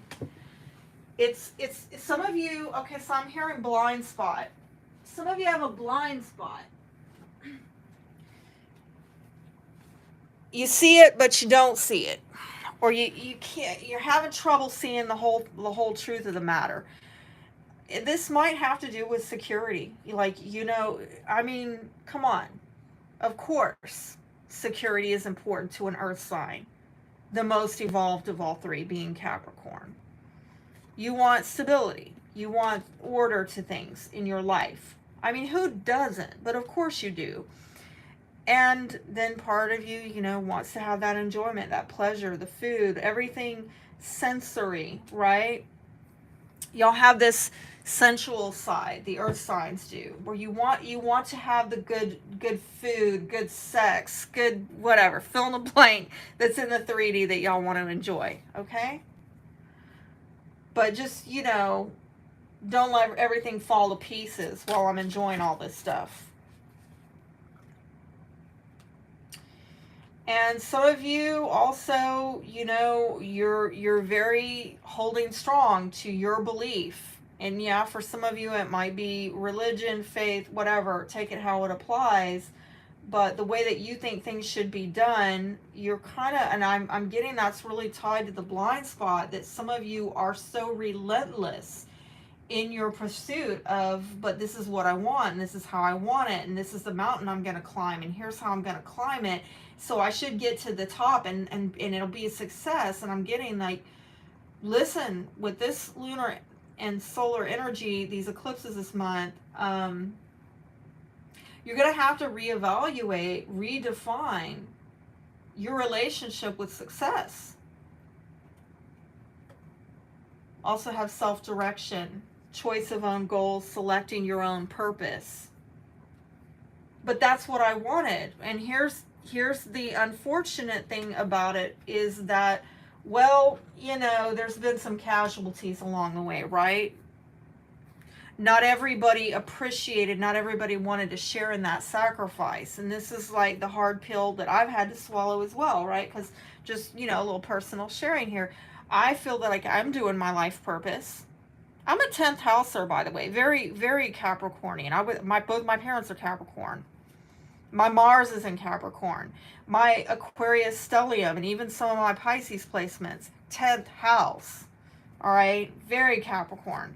It's some of you. Okay, so I'm hearing blind spot. Some of you have a blind spot. You see it, but you don't see it, or you can't. You're having trouble seeing the whole truth of the matter. This might have to do with security. Like, you know, I mean, come on. Of course, security is important to an earth sign, the most evolved of all three being Capricorn. You want stability. You want order to things in your life. I mean, who doesn't? But of course you do. And then part of you, you know, wants to have that enjoyment, that pleasure, the food, everything sensory, right? Y'all have this sensual side, the earth signs do, where you want to have the good food, good sex, good whatever, fill in the blank that's in the 3D that y'all want to enjoy, okay? But just, you know, don't let everything fall to pieces while I'm enjoying all this stuff. And some of you also, you know, you're very holding strong to your belief. And yeah, for some of you, it might be religion, faith, whatever, take it how it applies. But the way that you think things should be done, you're kind of, and I'm getting that's really tied to the blind spot, that some of you are so relentless in your pursuit of, but this is what I want, and this is how I want it, and this is the mountain I'm going to climb, and here's how I'm going to climb it. So I should get to the top, and it'll be a success. And I'm getting like, listen, with this lunar and solar energy, these eclipses this month, you're going to have to reevaluate, redefine your relationship with success. Also have self-direction, choice of own goals, selecting your own purpose. But that's what I wanted. And here's the unfortunate thing about it is that, well, you know, there's been some casualties along the way, right? Not everybody appreciated, not everybody wanted to share in that sacrifice. And this is like the hard pill that I've had to swallow as well, right? Because just, you know, a little personal sharing here. I feel that like I'm doing my life purpose. I'm a 10th houser, by the way, very, very Capricornian. Both my parents are Capricorn. My Mars is in Capricorn. My Aquarius stellium, and even some of my Pisces placements, 10th house. All right, very Capricorn.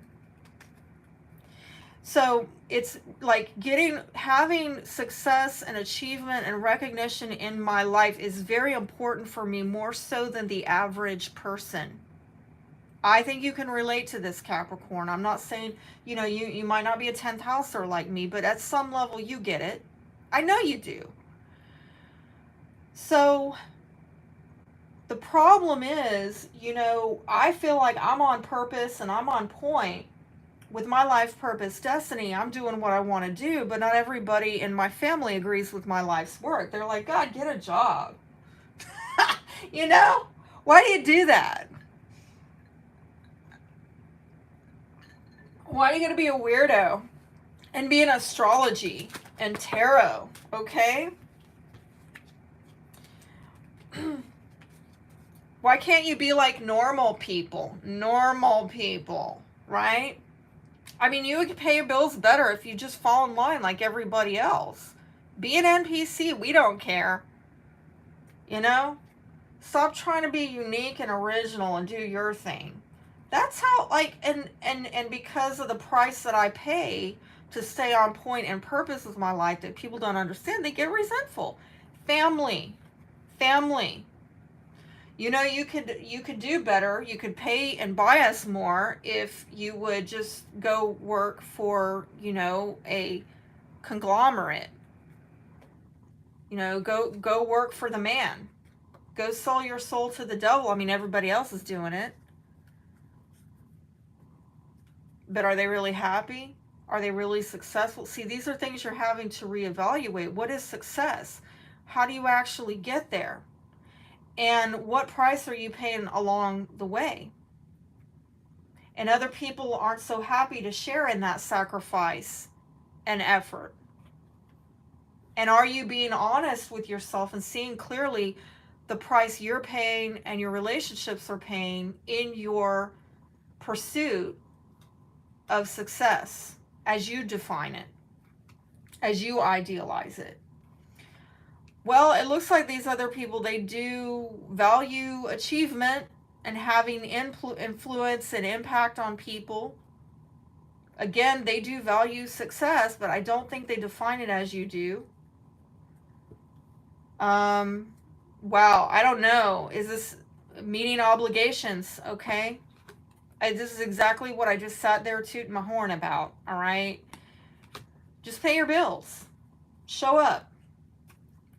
So it's like having success and achievement and recognition in my life is very important for me, more so than the average person. I think you can relate to this, Capricorn. I'm not saying, you might not be a 10th houser like me, but at some level you get it. I know you do. So the problem is, I feel like I'm on purpose and I'm on point with my life purpose destiny. I'm doing what I want to do, but not everybody in my family agrees with my life's work. They're like, God, get a job. Why do you do that? Why are you going to be a weirdo and be in astrology and tarot? Okay. Why can't you be like normal people? Normal people, right? I mean, you would pay your bills better if you just fall in line like everybody else. Be an NPC. We don't care. Stop trying to be unique and original and do your thing. That's how, and because of the price that I pay to stay on point and purpose with my life that people don't understand, they get resentful. Family. You could do better. You could pay and buy us more if you would just go work for, a conglomerate. Go work for the man. Go sell your soul to the devil. I mean, everybody else is doing it. But are they really happy? Are they really successful? See, these are things you're having to reevaluate. What is success? How do you actually get there? And what price are you paying along the way? And other people aren't so happy to share in that sacrifice and effort. And are you being honest with yourself and seeing clearly the price you're paying and your relationships are paying in your pursuit of success as you define it, as you idealize it? Well, it looks like these other people, they do value achievement and having influence and impact on people. Again, they do value success, but I don't think they define it as you do. Wow, I don't know. Is this meeting obligations? Okay. This is exactly what I just sat there tooting my horn about. All right. Just pay your bills. Show up.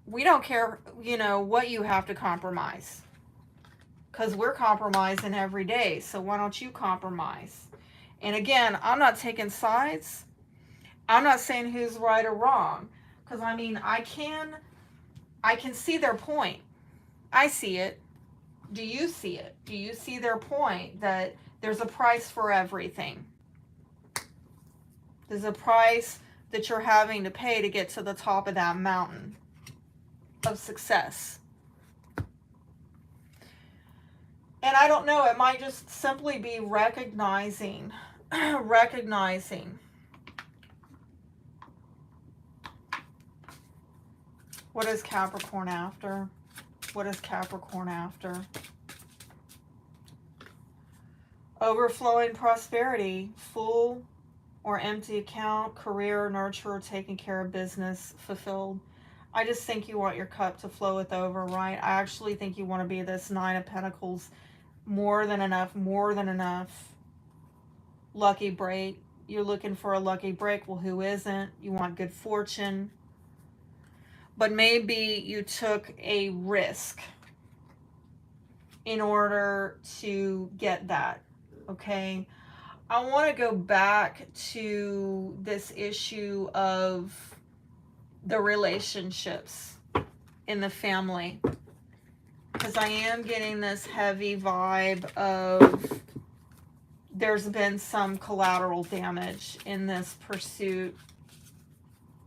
We don't care, what you have to compromise. Because we're compromising every day. So why don't you compromise? And again, I'm not taking sides. I'm not saying who's right or wrong. Because, I can see their point. I see it. Do you see it? Do you see their point that there's a price for everything? There's a price that you're having to pay to get to the top of that mountain of success. And I don't know, it might just simply be recognizing. What is Capricorn after? What is Capricorn after? Overflowing prosperity, full or empty account, career, nurture, taking care of business, fulfilled. I just think you want your cup to flow with over, right? I actually think you want to be this Nine of Pentacles. More than enough. Lucky break. You're looking for a lucky break. Well, who isn't? You want good fortune. But maybe you took a risk in order to get that, okay? I want to go back to this issue of the relationships in the family, because I am getting this heavy vibe of there's been some collateral damage in this pursuit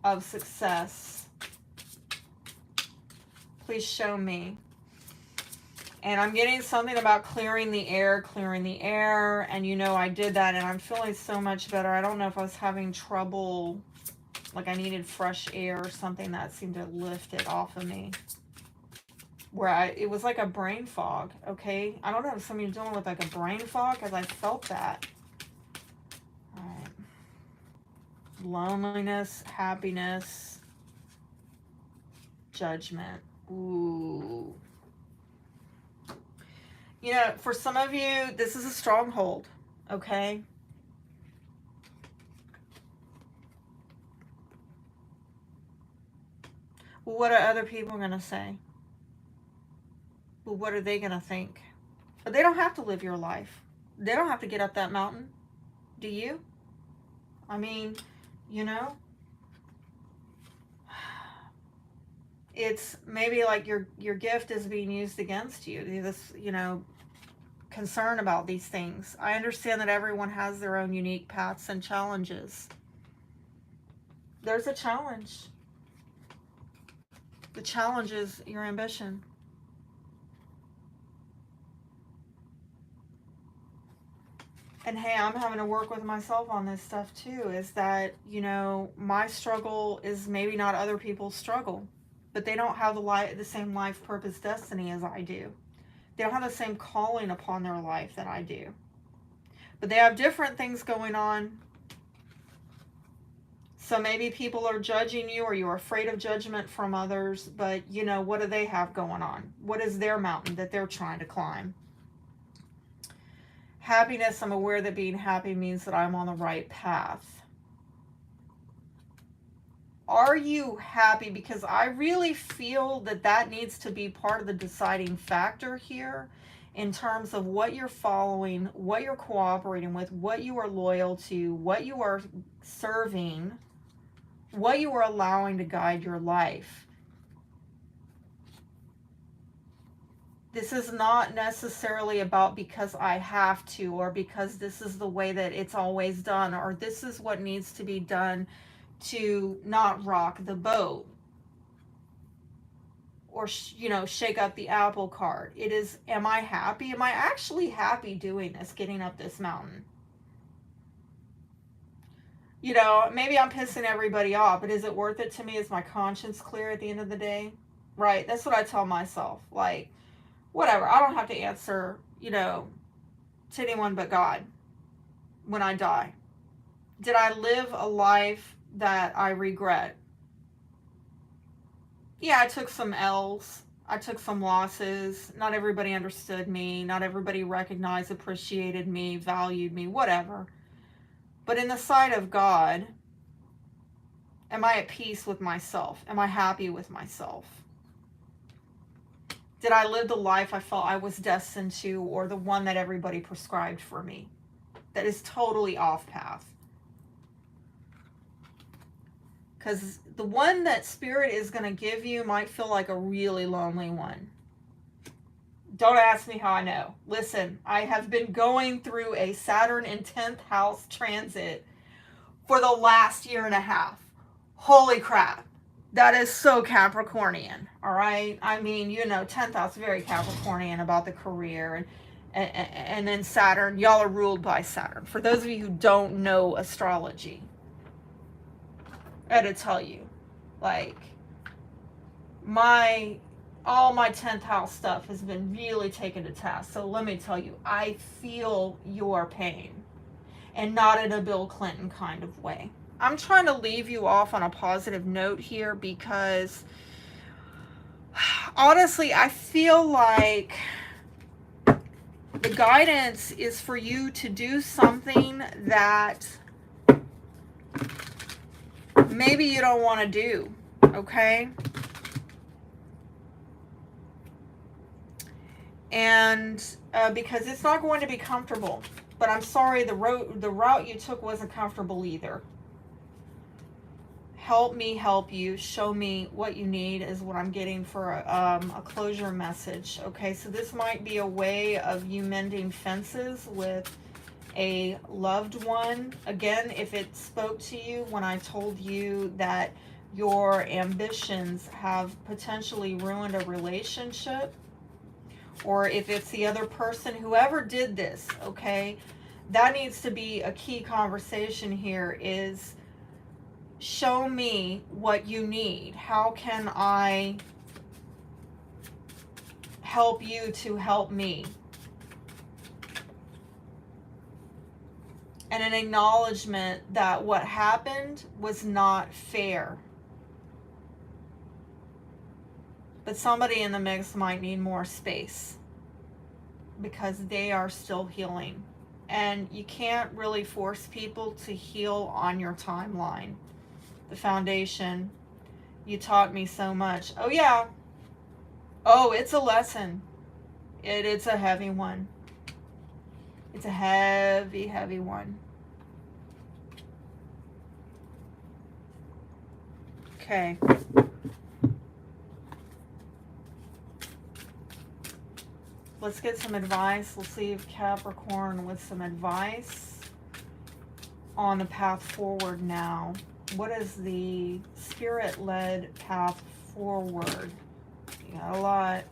of success. Please show me. And I'm getting something about clearing the air, and I did that and I'm feeling so much better. I don't know if I was having trouble, like I needed fresh air or something that seemed to lift it off of me. It was like a brain fog, okay? I don't know if somebody's dealing with like a brain fog, because I felt that. All right. Loneliness, happiness, judgment. Ooh. You know, for some of you, this is a stronghold, okay? Well, what are other people going to say? Well, what are they going to think? But they don't have to live your life. They don't have to get up that mountain. Do you? I mean, you know, it's maybe like your gift is being used against you. This, you know, concern about these things. I understand that everyone has their own unique paths and challenges. There's a challenge. The challenge is your ambition. And hey, I'm having to work with myself on this stuff too, is that, you know, my struggle is maybe not other people's struggle, but they don't have the same life purpose destiny as I do. They don't have the same calling upon their life that I do. But they have different things going on. So maybe people are judging you, or you're afraid of judgment from others, but you know, what do they have going on? What is their mountain that they're trying to climb? Happiness, I'm aware that being happy means that I'm on the right path. Are you happy? Because I really feel that that needs to be part of the deciding factor here in terms of what you're following, what you're cooperating with, what you are loyal to, what you are serving, what you are allowing to guide your life. This is not necessarily about because I have to, or because this is the way that it's always done, or this is what needs to be done to not rock the boat, or you know, shake up the apple cart. It is, am I happy? Am I actually happy doing this, getting up this mountain? You know, maybe I'm pissing everybody off, but is it worth it to me? Is my conscience clear at the end of the day? Right? That's what I tell myself. Like, whatever, I don't have to answer, you know, to anyone but God when I die. Did I live a life that I regret? Yeah, I took some L's. I took some losses. Not everybody understood me. Not everybody recognized, appreciated me, valued me, whatever. But in the sight of God, am I at peace with myself? Am I happy with myself? Did I live the life I felt I was destined to, or the one that everybody prescribed for me that is totally off path? Because the one that Spirit is going to give you might feel like a really lonely one. Don't ask me how I know. Listen, I have been going through a Saturn in 10th house transit for the last year and a half. Holy crap. That is so Capricornian, all right? I mean, you know, 10th house, very Capricornian about the career. And then Saturn, y'all are ruled by Saturn. For those of you who don't know astrology, I had to tell you, like, all my 10th house stuff has been really taken to task. So let me tell you, I feel your pain, and not in a Bill Clinton kind of way. I'm trying to leave you off on a positive note here because honestly, I feel like the guidance is for you to do something that maybe you don't want to do, okay? And because it's not going to be comfortable. But I'm sorry, the route you took wasn't comfortable either. Help me help you. Show me what you need is what I'm getting for a closure message. Okay, so this might be a way of you mending fences with a loved one. Again, if it spoke to you when I told you that your ambitions have potentially ruined a relationship, or if it's the other person, whoever did this, okay, that needs to be a key conversation here is, show me what you need. How can I help you to help me? and an acknowledgement that what happened was not fair. But somebody in the mix might need more space because they are still healing. And you can't really force people to heal on your timeline. The Foundation, you taught me so much. Oh yeah. Oh, it's a lesson. It's a heavy one. It's a heavy, heavy one. Okay. Let's get some advice. Let's see if Capricorn with some advice on the path forward now. What is the spirit-led path forward? You got a lot.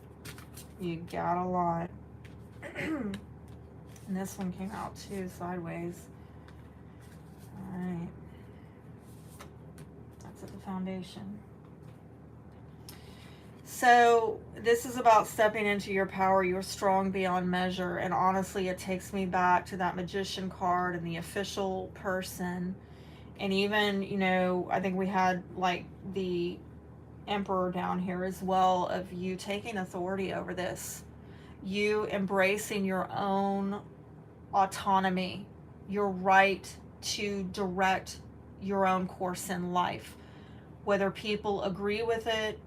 You got a lot. And this one came out too, sideways. Alright. That's at the Foundation. So this is about stepping into your power. You're strong beyond measure. And honestly, it takes me back to that Magician card and the official person. And even, you know, I think we had like the Emperor down here as well, of you taking authority over this. You embracing your own autonomy, your right to direct your own course in life, whether people agree with it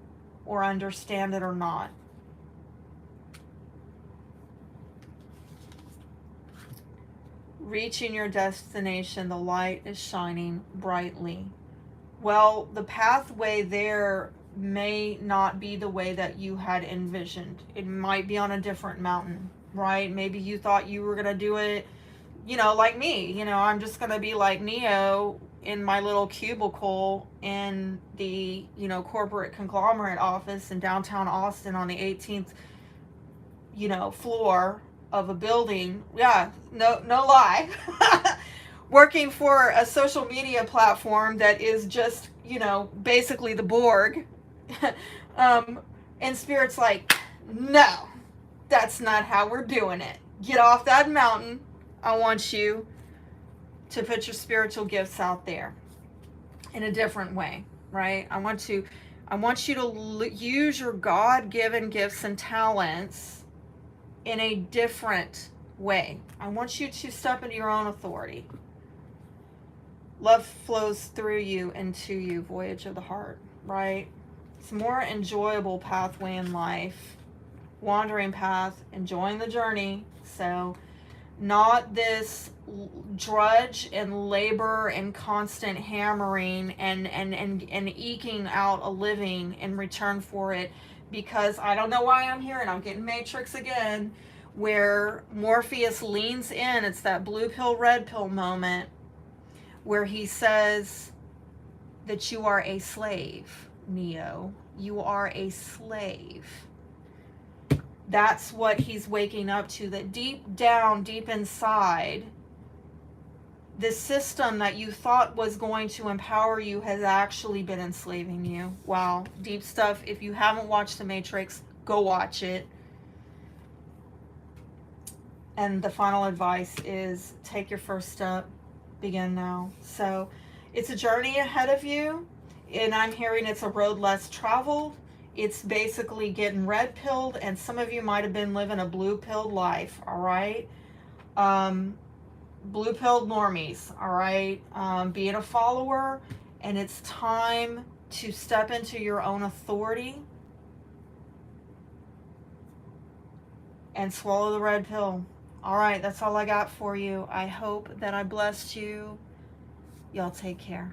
or understand it or not. Reaching your destination, the light is shining brightly. Well, the pathway there may not be the way that you had envisioned. It might be on a different mountain, right? Maybe you thought you were going to do it, you know, like me. You know, I'm just going to be like Neo in my little cubicle in the, you know, corporate conglomerate office in downtown Austin on the 18th, you know, floor of a building. Yeah, no lie. Working for a social media platform that is just, you know, basically the Borg. And Spirit's like, no, that's not how we're doing it. Get off that mountain. I want you to put your spiritual gifts out there in a different way, right? I want you to use your God-given gifts and talents in a different way. I want you to step into your own authority. Love flows through you, into you, voyage of the heart, right? It's a more enjoyable pathway in life. Wandering path, enjoying the journey. So not this drudge and labor and constant hammering and eking out a living in return for it, because I don't know why I'm here and I'm getting Matrix again, where Morpheus leans in. It's that blue pill, red pill moment where he says that you are a slave, Neo. You are a slave. That's what he's waking up to, that deep down, deep inside, this system that you thought was going to empower you has actually been enslaving you. Wow, deep stuff. If you haven't watched The Matrix, go watch it. And the final advice is take your first step, begin now. So it's a journey ahead of you, and I'm hearing it's a road less traveled. It's basically getting red pilled, and some of you might have been living a blue pilled life, all right? Blue pilled normies, all right? Being a follower, and it's time to step into your own authority and swallow the red pill. All right, that's all I got for you. I hope that I blessed you. Y'all take care.